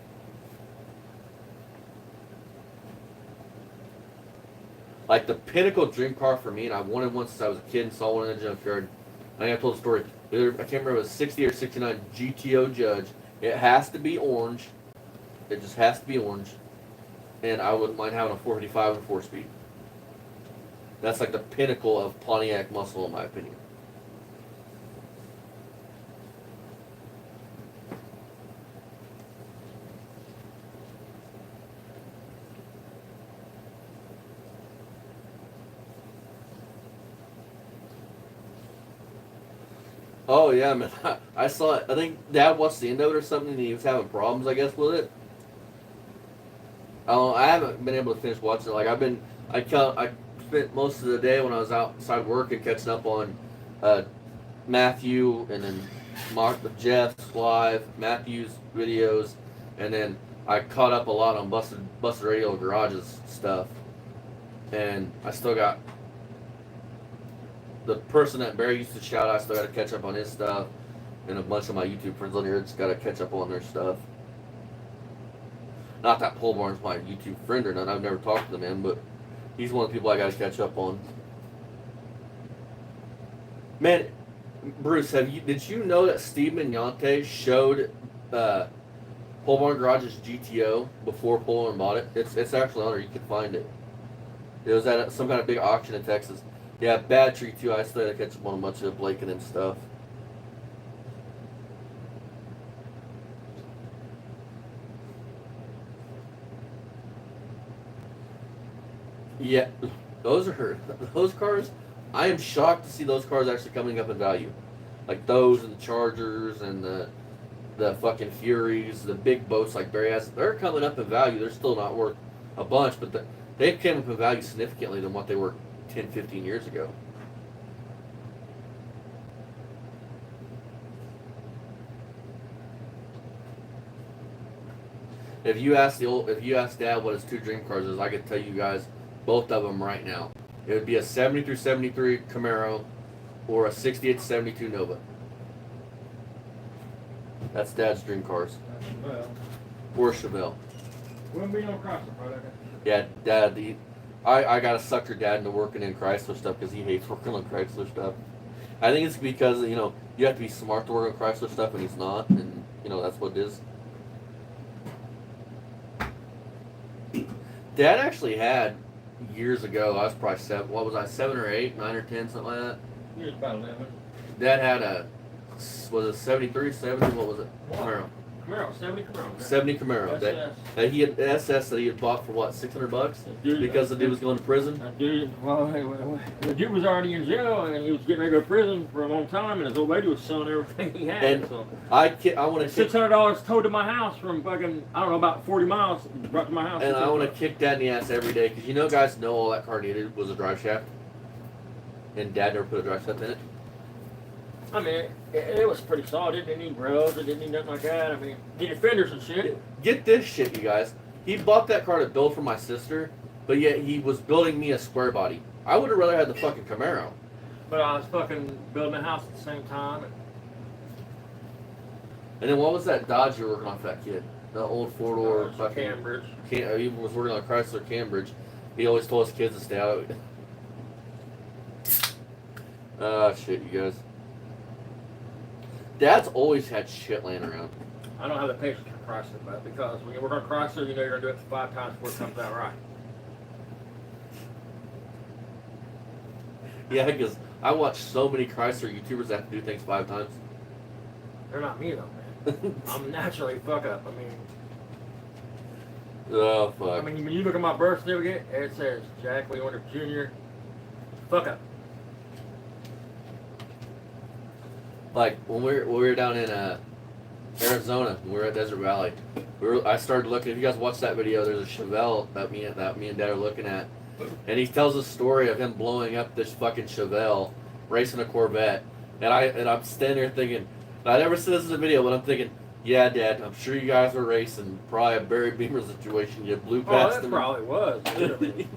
Like the pinnacle dream car for me, and I wanted one since I was a kid and saw one in the junkyard. I think I told the story. I can't remember if it was 60 or 69 GTO Judge. It has to be orange. It just has to be orange. And I wouldn't mind having a 455 and 4-speed. That's like the pinnacle of Pontiac muscle, in my opinion. Oh yeah, man. I saw it. I think Dad watched the end of it or something, and he was having problems, I guess, with it. I haven't been able to finish watching it. Like I spent most of the day when I was outside working catching up on Matthew and then Jeff's live, Matthew's videos, and then I caught up a lot on Busted Radio Garage's stuff, and I still got. The person that Barry used to shout out, I still got to catch up on his stuff. And a bunch of my YouTube friends on here just got to catch up on their stuff. Not that Pole Barn's my YouTube friend or none. I've never talked to the man, but he's one of the people I got to catch up on. Man, Bruce, did you know that Steve Mignante showed Pole Barn Garage's GTO before Pole Barn bought it? It's actually on there. You can find it. It was at some kind of big auction in Texas. Yeah, Bad Tree too. I still had to catch up on a bunch of Blake and them stuff. Yeah, those cars. I am shocked to see those cars actually coming up in value, like those and the Chargers and the fucking Furies, the big boats like Barry has. They're coming up in value. They're still not worth a bunch, but they've come up in value significantly than what they were 10, 15 years ago. If you ask Dad what his 2 dream cars is, I could tell you guys both of them right now. It would be a 70 through 73 Camaro or a 68 to 72 Nova. That's Dad's dream cars. Well, Or Chevelle. wouldn't be no Chrysler product. Yeah, Dad. I gotta sucker Dad into working in Chrysler stuff because he hates working on Chrysler stuff. I think it's because you have to be smart to work on Chrysler stuff, and he's not, and that's what it is. Dad actually had years ago. I was probably 7. What was I? 7 or 8, 9 or 10, something like that. He was about 11. Dad had was it 73, 70? What was it? Camaro. Camaro, 70 Camaro. 70 Camaro. That he had SS that he had bought for what, $600 because the dude was going to prison. The dude was already in jail and he was getting ready to go to prison for a long time, and his old lady was selling everything he had. And so I want to $600 towed to my house from fucking about 40 miles, brought to my house. And I want to kick Dad in the ass every day because guys know all that car needed was a drive shaft, and Dad never put a drive shaft in it. I mean, it was pretty solid. It didn't need rails. It didn't need nothing like that. I mean, needed fenders and shit. Get this shit, you guys. He bought that car to build for my sister, but yet he was building me a square body. I would have rather had the fucking Camaro. But I was fucking building a house at the same time. And then what was that Dodge you were working on for that kid? The old 4-door fucking Cambridge. He was working on a Chrysler Cambridge. He always told his kids to stay out. Shit, you guys. Dad's always had shit laying around. I don't have the patience for Chrysler, but because when you work on Chrysler, you're going to do it 5 times before it comes out right. Yeah, because I watch so many Chrysler YouTubers that have to do things 5 times. They're not me, though, man. I'm naturally fuck up. I mean, oh, fuck. when you look at my birth certificate, it says Jack Leonard Jr. Fuck up. Like when we were down in Arizona, we were at Desert Valley. I started looking. If you guys watch that video, there's a Chevelle that me and Dad are looking at, and he tells a story of him blowing up this fucking Chevelle, racing a Corvette, and I'm standing there thinking, I never said this in the video, but I'm thinking, yeah, Dad, I'm sure you guys were racing probably a Barry Beamer situation. You blew past that him. probably was. Literally.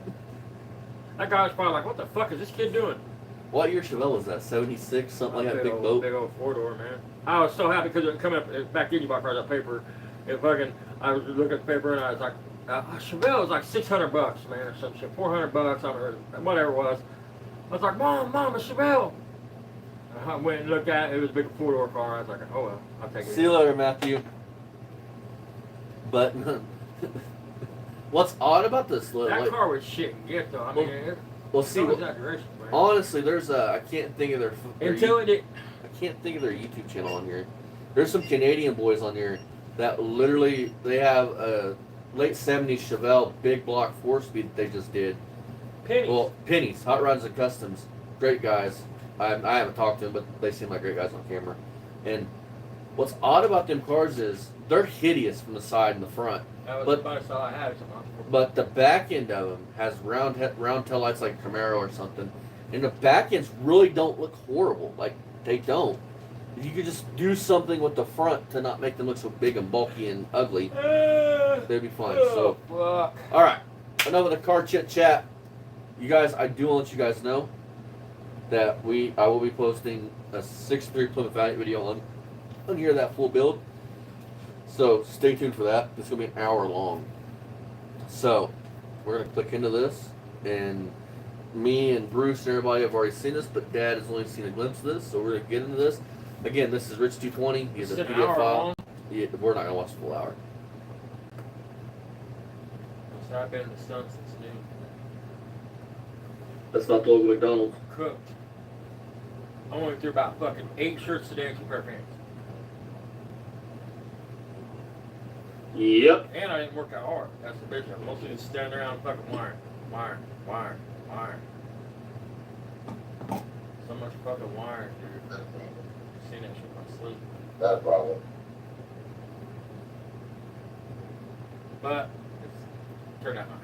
That guy was probably like, what the fuck is this kid doing? What year Chevelle was that? 76, something like that, big boat. Big old 4-door, man. I was so happy because it come up back then. You bought cars on paper. I was looking at the paper and I was like, Chevelle was like $600, man, or some shit, $400, or whatever it was. I was like, Mom, a Chevelle. I went and looked at it. It was a big 4-door car. I was like, oh well, I'll take it. See you later, Matthew. But what's odd about this? That car was shit and gift though. I mean, see. no exaggeration, man. Honestly, there's I can't think of their I can't think of their YouTube channel on here. There's some Canadian boys on here that literally they have a late '70s Chevelle big block 4-speed that they just did. Pennies. Well, Pennies, Hot Rods and Customs, great guys. I haven't talked to them, but they seem like great guys on camera. And what's odd about them cars is they're hideous from the side and the front. That was about all I had. But the back end of them has round tail lights like a Camaro or something. And the back ends really don't look horrible. Like, they don't. If you could just do something with the front to not make them look so big and bulky and ugly, they'd be fine. So, fuck. all right. Enough of the car chit chat. You guys, I do want to let you guys know that I will be posting a 6.3 Plymouth Valiant video on here, that full build. So stay tuned for that. It's gonna be an hour long. So we're gonna click into this, and me and Bruce and everybody have already seen this, but Dad has only seen a glimpse of this. So we're gonna get into this. Again, this is Rich 220. He's a PDF file. Yeah, we're not gonna watch the full hour. So I've been in the sun since noon. That's not the local McDonald's. Cooked. I went through about fucking 8 shirts today and 2 pair of pants. Yep. And I didn't work out hard. That's the bitch. I'm mostly just standing around fucking wiring. So much fucking wiring, dude. I've seen that shit in my sleep. Not a problem. But it's turned out nice.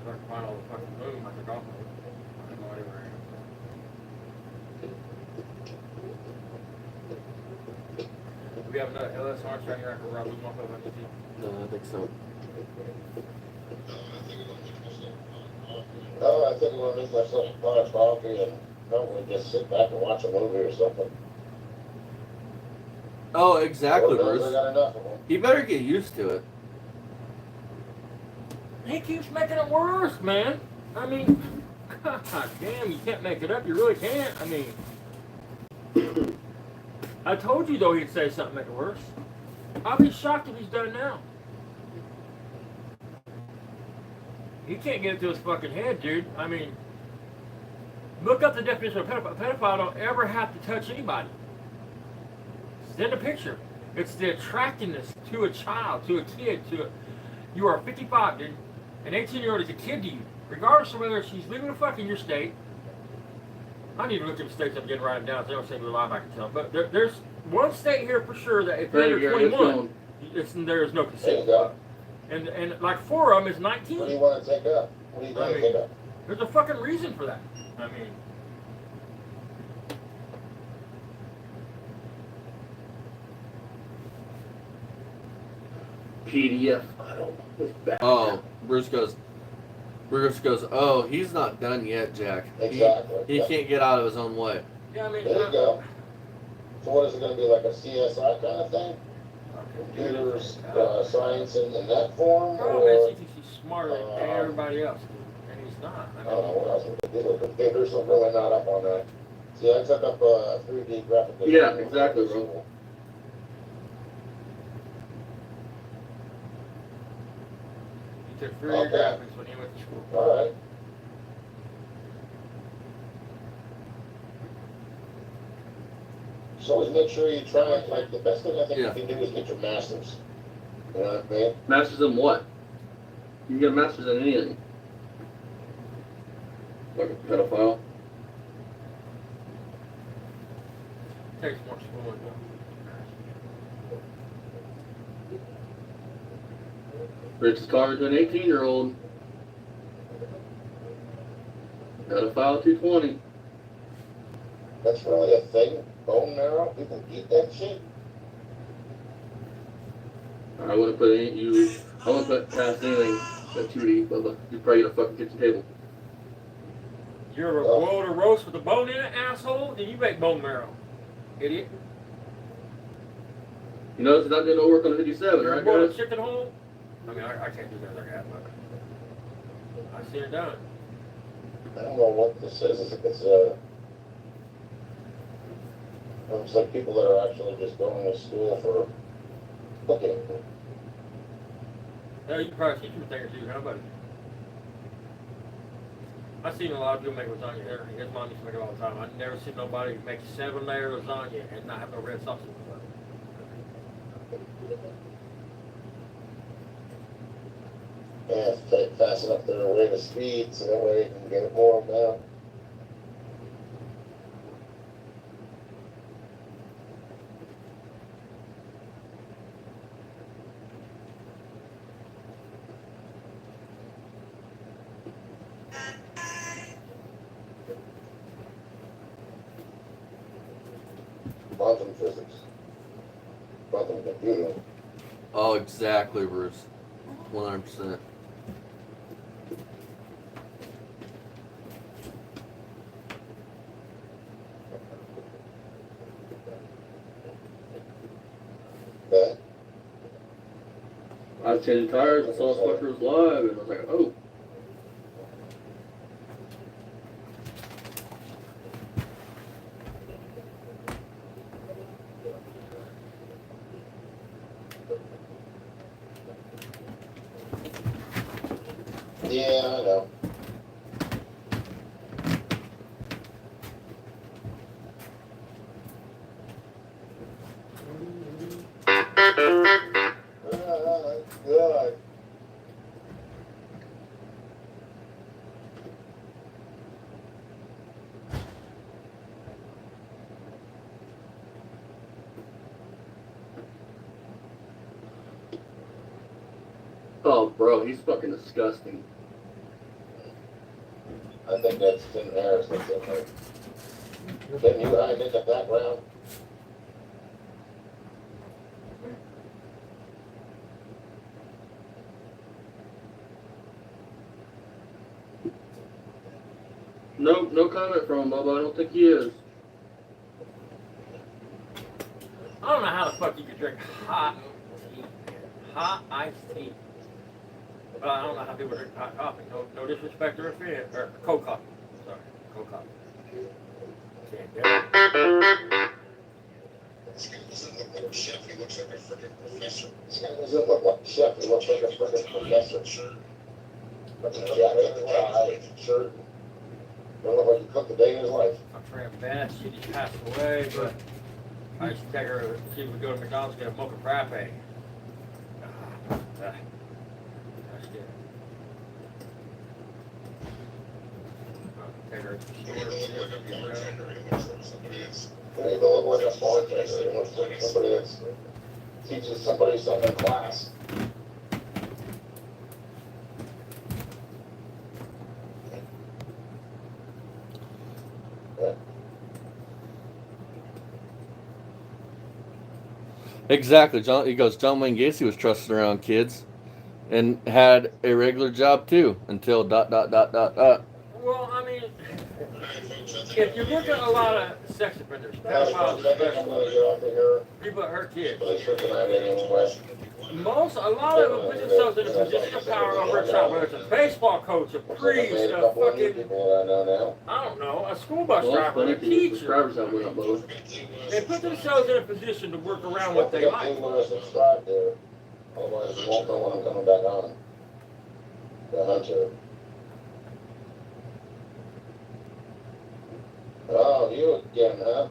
I can find all the fucking boom I took off of it. I have no idea where I am. We have another LSR training record where I lose my phone on YouTube. No, I think so. No, I think I'm gonna make myself a pot of coffee and probably just sit back and watch a movie or something. Oh, exactly, Lord knows I Bruce. got enough of them. You better get used to it. He keeps making it worse, man. I mean, god damn, you can't make it up. You really can't. I mean, I told you though he'd say something to make it worse. I'll be shocked if he's done it now. He can't get it to his fucking head, dude. I mean, look up the definition of a pedophile. A pedophile don't ever have to touch anybody. Send a picture. It's the attractiveness to a child, to a kid, you are 55, dude. An 18-year-old is a kid to you. Regardless of whether she's legal or fucking your state. I need to look at the states I'm getting write them down so they don't say we're live, I can tell. But there's one state here for sure that if you're under 21, there is no consent. And like 4 of them is 19. What do you want to take up? What do you want to take up? There's a fucking reason for that. I mean, PDF. I don't know. Oh, Bruce goes, oh, he's not done yet, Jack. Exactly. He can't get out of his own way. yeah, I mean, There you go. So what is it going to be, like a CSI kind of thing? Computers, science in that form? problem is Or, he thinks he's smarter than everybody else, and he's not. I don't know what else we could do with computers. I'm really not up on that. See, I took up 3D graphic design. Yeah, exactly, bro. He took 3D Okay. graphics when he went to school. All right. So always make sure you try it. Like the best thing I think Yeah. you can do is get your masters. You know what I mean? Masters in what? You can get a master's in anything. Like a pedophile. Takes more schooling though. Rich is talking to an 18-year-old. Pedophile 220. That's really a thing. Bone marrow. People eat that shit. I wouldn't put I wouldn't put past anything that you would eat, Bubba. You'd probably get a fucking kitchen table. You're a boiled a roast with a bone in it, asshole, then you make bone marrow. Idiot. You notice it's not doing no work on the 57, You're a right, boiled guys? chicken hole. I mean, I can't do that like that, but I see it done. I don't know what this is. It's like people that are actually just going to school for cooking. Yeah, you can probably teach him a thing or two, huh, buddy? I've seen a lot of people make lasagna. His mom used to make it all the time. I've never seen nobody make 7-layer lasagna and not have no red sauce in it. Yeah, fast enough their way to speed so that way they can get it boiled down. Quantum physics. Quantum computing. Oh, exactly, Bruce. 100%. Okay. I was changing tires, I saw Spuckers live, and I was like, oh. Yeah, I know. Good. Oh, bro, he's fucking disgusting. I think that's Tim Harris that's in there. Can you hide in the background? No comment from him, Bubba. I don't think he is. I don't know how the fuck you could drink hot tea. Hot iced tea. But I don't know how people drink hot coffee. No disrespect or offense. Or cold coffee. Sorry. Cold coffee. Can't do it. This doesn't look like a chef, he looks like a freaking professor. This guy doesn't look like a chef, he looks like a freaking professor. That's a jacket, tie, shirt. Don't look like he cooked a day in his life. My friend Beth, she just passed away, but I used to take her, she would go to McDonald's and get a mocha frappe. That's good. Take her to the store. He don't look like a bartender, he looks like somebody that's teaches somebody something in class. Exactly. He goes, John Wayne Gacy was trusted around kids and had a regular job too until ... Well, I mean, if you look at a lot of sex offenders, pedophiles especially, people that hurt kids, a lot of them put themselves in a position of power over a child, whether it's a baseball coach, a priest, a fucking, I don't know, a school bus driver, a teacher. They put themselves in a position to work around what they like. Otherwise, you won't know when I'm coming back on. The hunter. Oh, you again, huh?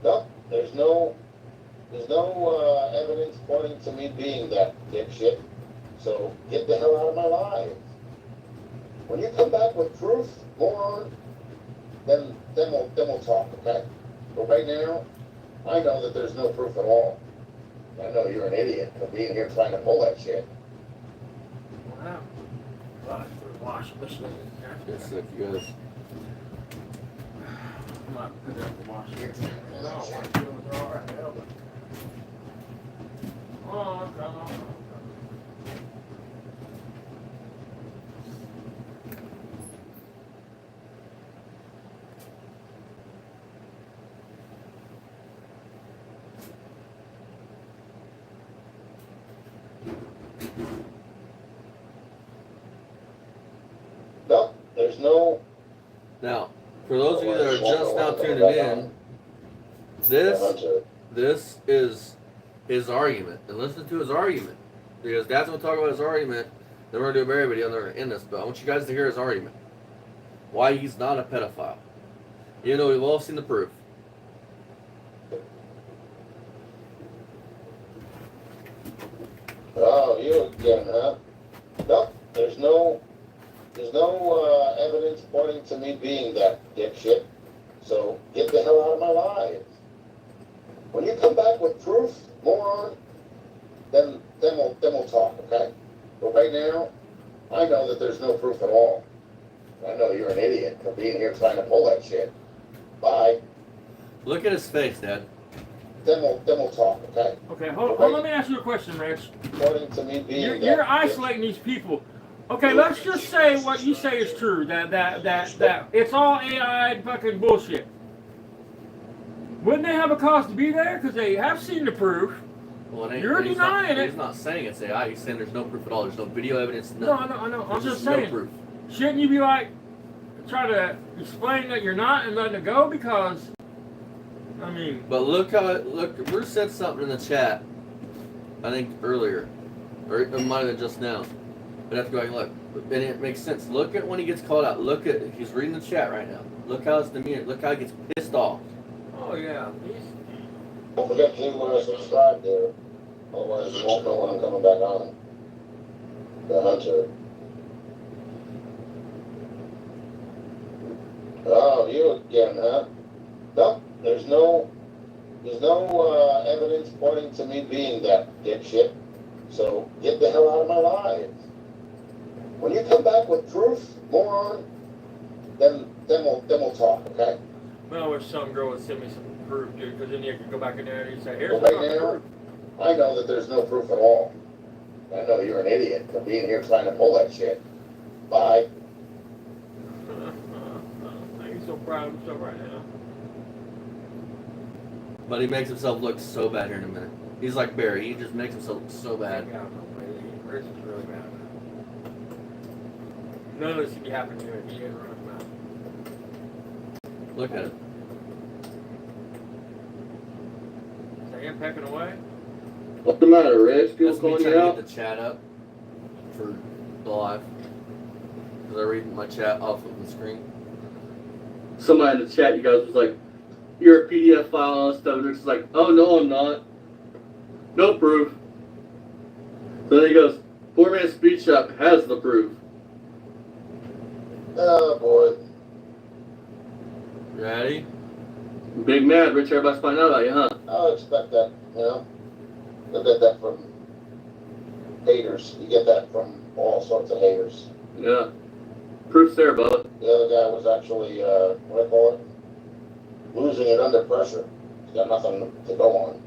Nope, there's no evidence pointing to me being that dipshit. So get the hell out of my life. When you come back with proof, moron, then we'll talk, okay? But right now, I know that there's no proof at all. I know you're an idiot for being here trying to pull that shit. Wow. Washing machine. Yes, if you guys. I'm not putting it in the wash here. No, I'm doing it all right now, but. Oh, come on. No, there's no. Now, for those of you that are just now tuning in, this is his argument. And listen to his argument. Because Dad's going to talk about his argument. Then we're going to do a Barry video and they're going to end this. But I want you guys to hear his argument. Why he's not a pedophile. You know, we've all seen the proof. Oh, you again, huh? Nope, there's no evidence pointing to me being that dipshit. So get the hell out of my life. When you come back with proof, moron, then we'll talk, okay? But right now, I know that there's no proof at all. I know you're an idiot for being here trying to pull that shit. Bye. Look at his face, Dad. Then we'll talk, okay? Okay, hold on, let me ask you a question, Rich. Pointing to me being You're isolating these people. Okay, let's just say what you say is true. That it's all AI fucking bullshit. Wouldn't they have a cause to be there? Because they have seen the proof. Well, it ain't, You're denying it. He's not saying it's AI. He's saying there's no proof at all. There's no video evidence. No, Nothing. I know. I'm There's just saying. no proof. Shouldn't you be like, try to explain that you're not and letting it go? Because, I mean. But look, Bruce said something in the chat, I think earlier, or it might have been just now. But I have to go back and look. And it makes sense. Look at when he gets called out. Look at, he's reading the chat right now. Look how his demeanor, look how he gets pissed off. Oh, yeah. Don't forget to subscribe there. Otherwise, you won't know when I'm coming back on. The hunter. Oh, you again, huh? Nope, there's no evidence pointing to me being that dipshit. So get the hell out of my life. When you come back with proof, moron, then we'll talk, okay? Man, I wish some girl would send me some proof, dude, because then you could go back in there and you say, here's But the right fucking now, proof. I know that there's no proof at all. I know you're an idiot for being here trying to pull that shit. Bye. I'm so proud of himself right now. But he makes himself look so bad here in a minute. He's like Barry. He just makes himself look so bad. Rich is really bad. None of this would be happening to him if he didn't run his mouth. Look at it. Is that him pecking away? What's the matter, Rich? People That's me calling trying you to out? get the chat up for the live. Because I read my chat off of the screen. Somebody in the chat, you guys was like, you're a PDF file and stuff. And it's like, oh no, I'm not. No proof. So then he goes, Poor Man Speed Shop has the proof. Oh, boy. Ready? Big mad, Rich. Everybody's finding out about you, huh? I'll expect that, you know? You'll get that from haters. You get that from all sorts of haters. Yeah. Proof's there, Bubba. The other guy was actually, what do I call it? Losing it under pressure. He's got nothing to go on.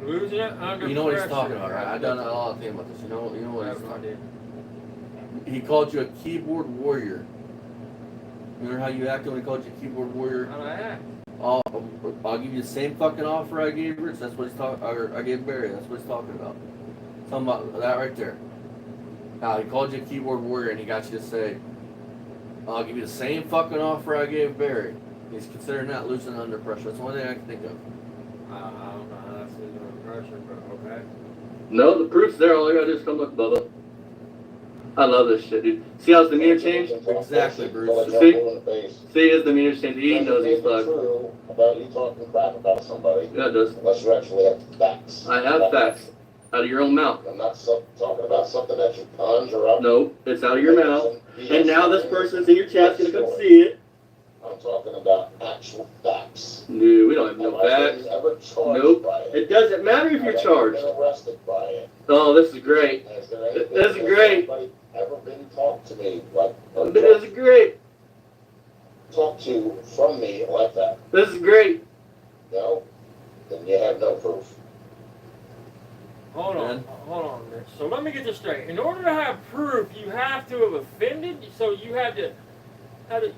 Losing it under You know what he's pressure. talking about, right? I don't know a lot of things about this. You know what he's That's talking what I did. about. He called you a keyboard warrior. Remember how you acted when he called you a keyboard warrior? How'd I act? I'll give you the same fucking offer I gave Rich. That's what he's talking. Or I gave Barry. That's what he's talking about. Talking about that right there. Now he called you a keyboard warrior and he got you to say, "I'll give you the same fucking offer I gave Barry." He's considering that losing under pressure. That's the only thing I can think of. I don't know how that's losing under pressure, but okay. No, the proof's there. All I gotta do is come look, Bubba. I love this shit, dude. See how his demeanor changed? Exactly, Bruce. See his demeanor changed. He knows he's fucked. True about you talking crap about somebody. Yeah, it does. Unless you actually have facts. I have facts. Out of your own mouth. I'm not talking about something that you conjure up. No, it's out of your mouth. And now this person's in your chat's gonna come see it. I'm talking about actual facts. No, we don't have no Have I facts. been ever charged Nope. by it? It doesn't matter if you're Have I charged. been arrested by it? Oh, this is great. Has there anything- This is great. Has anybody ever been talked to me like, or This is great. talked to from me like that? This is great. No? Then you have no proof. Hold on, Rich. So let me get this straight. In order to have proof, you have to have offended. So you had to.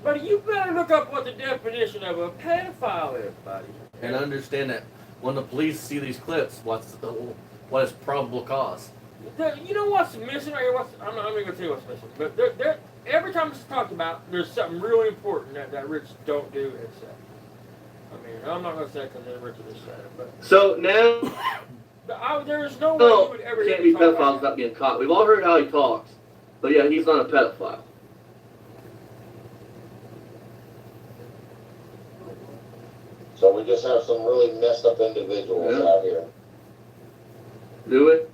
Buddy, you better look up what the definition of a pedophile is, buddy. And understand that when the police see these clips, what is probable cause? You know what's missing right here? I'm not going to tell you what's missing. But every time it's talked about, there's something really important that Rich don't do and say. I mean, I'm not going to say it because then Rich just said it. But So now, there's no way you would ever can't hear be me talk pedophiles like without being caught. We've all heard how he talks. But yeah, he's not a pedophile. So we just have some really messed up individuals out here. Do it?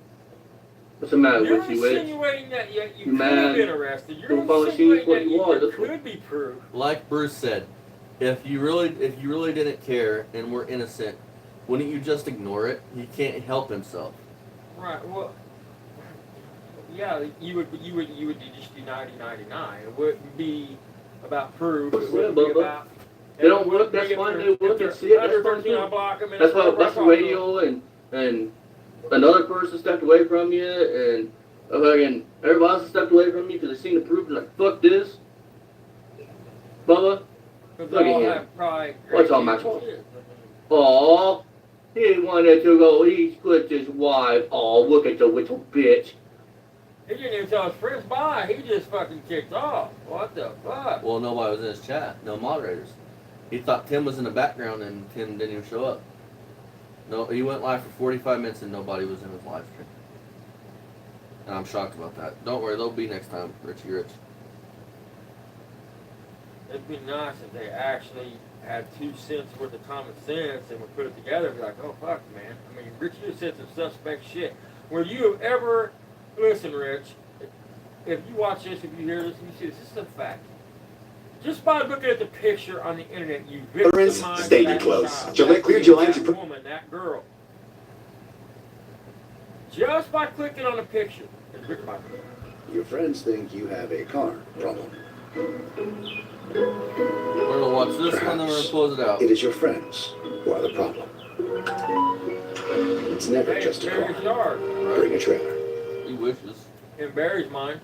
What's the matter You're with you, Witch? insinuating that you could Man, have been arrested. You're don't follow shoes insinuating what that you are. you That's what- could be proved. Like Bruce said, if you really didn't care and were innocent, wouldn't you just ignore it? He can't help himself. Right. Well, yeah, you would just be 90-99. It wouldn't be about proof. It wouldn't be about. They don't look, that's fine, they look and see it, that's fine too. That's why Bust Radio and another person stepped away from you, and fucking everybody else stepped away from you because they seen the proof and like, fuck this. Bubba, look at him. What's all Max? Aw, he wanted to go, he quit his wife. Aw, look at the little bitch. He didn't even tell his friends bye. He just fucking kicked off. What the fuck? Well, nobody was in his chat. No moderators. He thought Tim was in the background and Tim didn't even show up. No, he went live for 45 minutes and nobody was in his live stream. And I'm shocked about that. Don't worry, they'll be next time, Richie Rich. It'd be nice if they actually had 2 cents worth of common sense and would put it together and be like, oh, fuck, man. I mean, Rich, you said some suspect shit. Where you have ever... Listen, Rich, if you watch this, if you hear this, you see this is a fact. Just by looking at the picture on the internet, you victimized that child. Gillette cleared your lines. That woman, that girl. Just by clicking on the picture. Your friends think you have a car problem. We're gonna watch this one, then we're gonna close it out. It is your friends who are the problem. It's never just a Barry's car. yard. Bring a trailer. He wishes. In Barry's mind.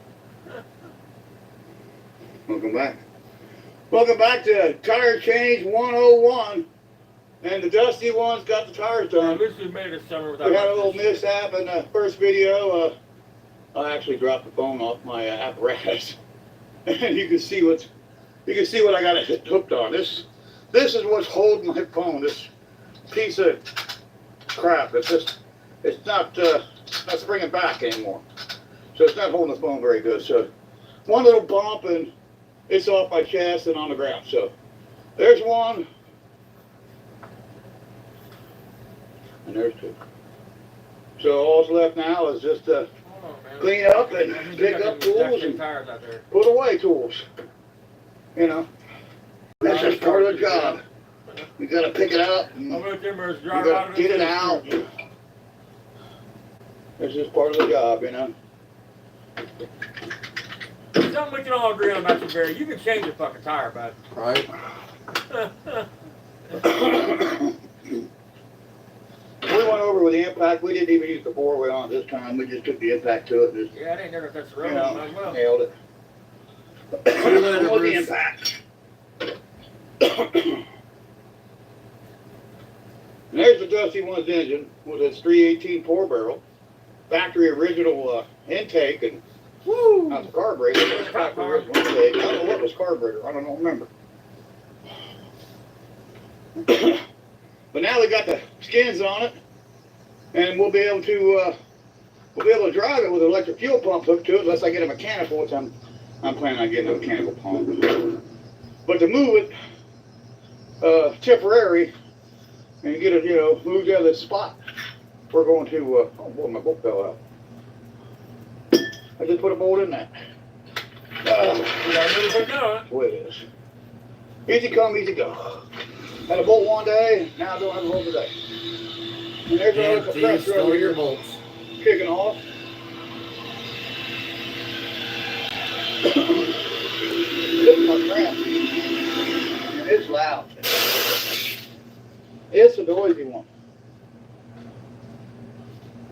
Welcome back. Welcome back to Tire Change 101. And the dusty one's got the tires done. This was made this summer without We had a little mishap in the first video. I actually dropped the phone off my apparatus. And you can see what I got it hooked on. This is what's holding my phone. This piece of crap. It's not springing back anymore. So it's not holding the phone very good. So one little bump and it's off my chest and on the ground. So there's one. And there's two. So all's left now is just clean up and pick up tools and put away tools. You know, that's just part of the job. We gotta pick it up. We gotta get it out. That's just part of the job, you know. Something we can all agree on about you, Barry. You can change a fucking tire, bud. Right. We went over with the impact. We didn't even use the four-way on this time. We just took the impact to it and just, Yeah, I didn't know if that's the road. you know, Might as well. nailed it. See you later, With the Bruce. impact. And there's the Dusty One's engine with its 318 4-barrel. Factory original intake and not the carburetor. It was factory original intake. I don't know what was carburetor. I don't remember. But now we got the skins on it, and we'll be able to drive it with an electric fuel pump hooked to it, unless I get a mechanical, which I'm planning on getting a mechanical pump. But to move it temporary and get it, moved out of this spot, we're going to. Oh boy, my bolt fell out. I just put a bolt in that. That's the way it is. Easy come, easy go. Had a bolt one day, now I don't have a bolt today. And there's another compressor over here bolts. kicking off. And it's loud. It's a noisy one.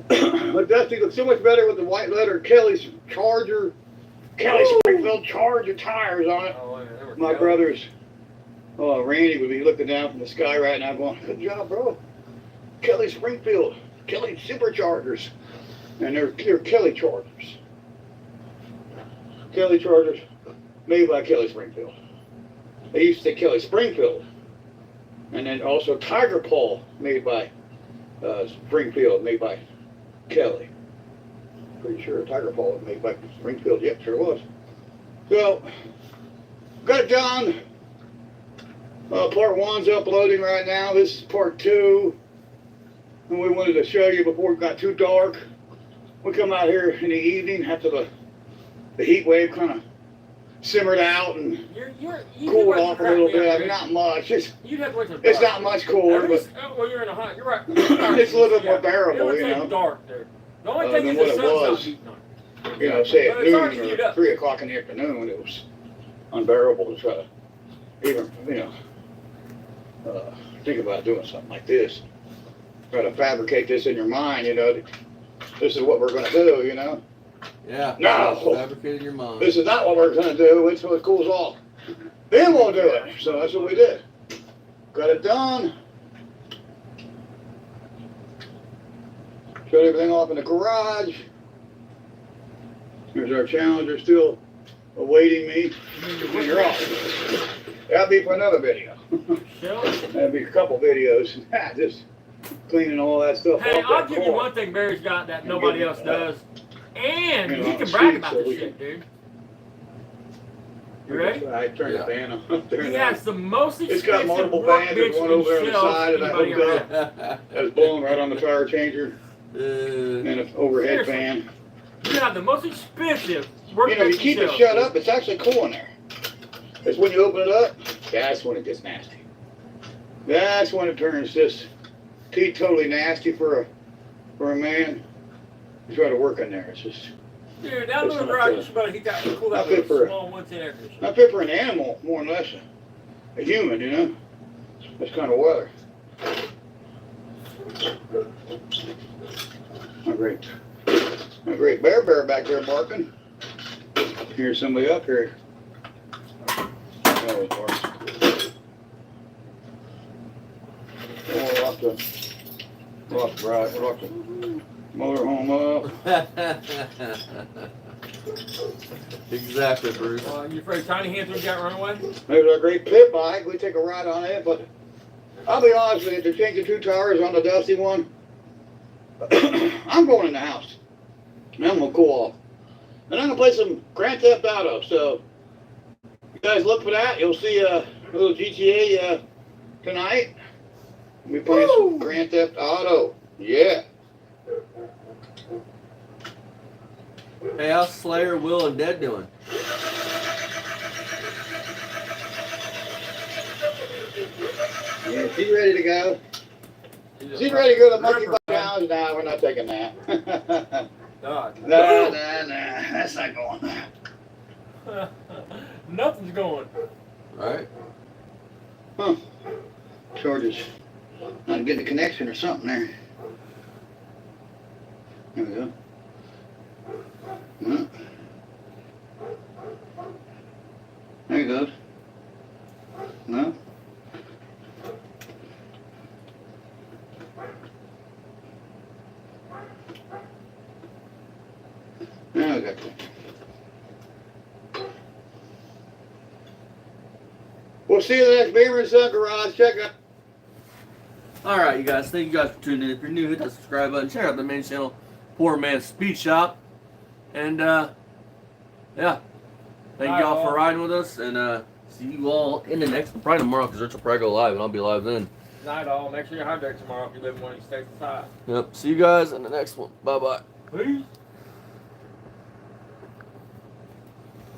But Dusty looks so much better with the white letter Kelly Springfield Charger tires on it. Oh, yeah, they were My Kelly. brother's, Randy would be looking down from the sky right now going, good job, bro. Kelly Springfield, Kelly Superchargers. And they're Kelly Chargers. Kelly Chargers made by Kelly Springfield. They used to say Kelly Springfield. And then also Tiger Paw made by Springfield, made by Kelly. Pretty sure Tiger Paw was made by Springfield. Yep, sure was. So, got it done. Part one's uploading right now. This is part two. And we wanted to show you before it got too dark. We come out here in the evening after the heat wave kind of simmered out and you cooled off a little bit. I mean, not much. It's not much cooler, but well, you're in a hot. You're right. it's a little bit more bearable, It would take dark there. The only thing than is what the it sun's not was. beating on it. Say at But it's hard to noon heat or up. 3 o'clock in the afternoon, it was unbearable to try to even, think about doing something like this. Try to fabricate this in your mind, this is what we're going to do, Yeah. No. Fabricated your mind. This is not what we're going to do. Wait till it cools off. Then we'll do it. So that's what we did. Got it done. Shut everything off in the garage. Here's our Challenger still awaiting me. And you're off. That'll be for another video. That'll be a couple videos. Just cleaning all that stuff Hey, off I'll that give you core. one thing Barry's got that nobody else does. And You know, he can brag speed about so this we shit, dude. You ready? I turned the fan on. He has the most It's got expensive multiple work fans. bench There's one over there on and the shelves side of that anybody ever hooked had. up. That's blowing right on the tire changer. And an overhead Seriously. fan. You have the most expensive work You bench keep and it shelves. shut up, it's actually cool in there. It's when you open it up, that's when it gets nasty. That's when it turns just totally nasty for a man. You try to work in there, it's just Dude, that little garage, you should better heat that, cool that Not good little for- small one's in air conditioner. Not fit for an animal, more or less a human, you know? This kind of weather. A great bear back there barking. Here's somebody up here. Oh, of course. Oh, we'll have to motor home up. Exactly, Bruce. You afraid Tiny Hands would get run away? There's a great pit bike. We take a ride on it, but I'll be honest with you, to change the 2 tires on the dusty one, I'm going in the house. And I'm gonna cool off. And I'm gonna play some Grand Theft Auto. So you guys look for that. You'll see a little GTA tonight. We'll be playing some Grand Theft Auto. Yeah. Hey, how's Slayer, Will, and Dead doing? Yeah, she's ready to go. She's ready to go to Monkey Butt Challenge. Nah, we're not taking that. God. No, that's not going there. Nothing's going. Right? Huh. George's not getting a connection or something there. There we go. No. There he goes. No. Now we got that. We'll see you in the next Beaver and Son Garage. Check out. Alright, you guys. Thank you guys for tuning in. If you're new, hit that subscribe button. Check out the main channel, Poor Man's Speed Shop. And, yeah. Thank you all for riding with us. And, see you all in the next, probably tomorrow, because Rich will probably go live, and I'll be live then. Night all. Make sure you hydrate tomorrow if you live in one of these states inside. Yep. See you guys in the next one. Bye-bye. Peace.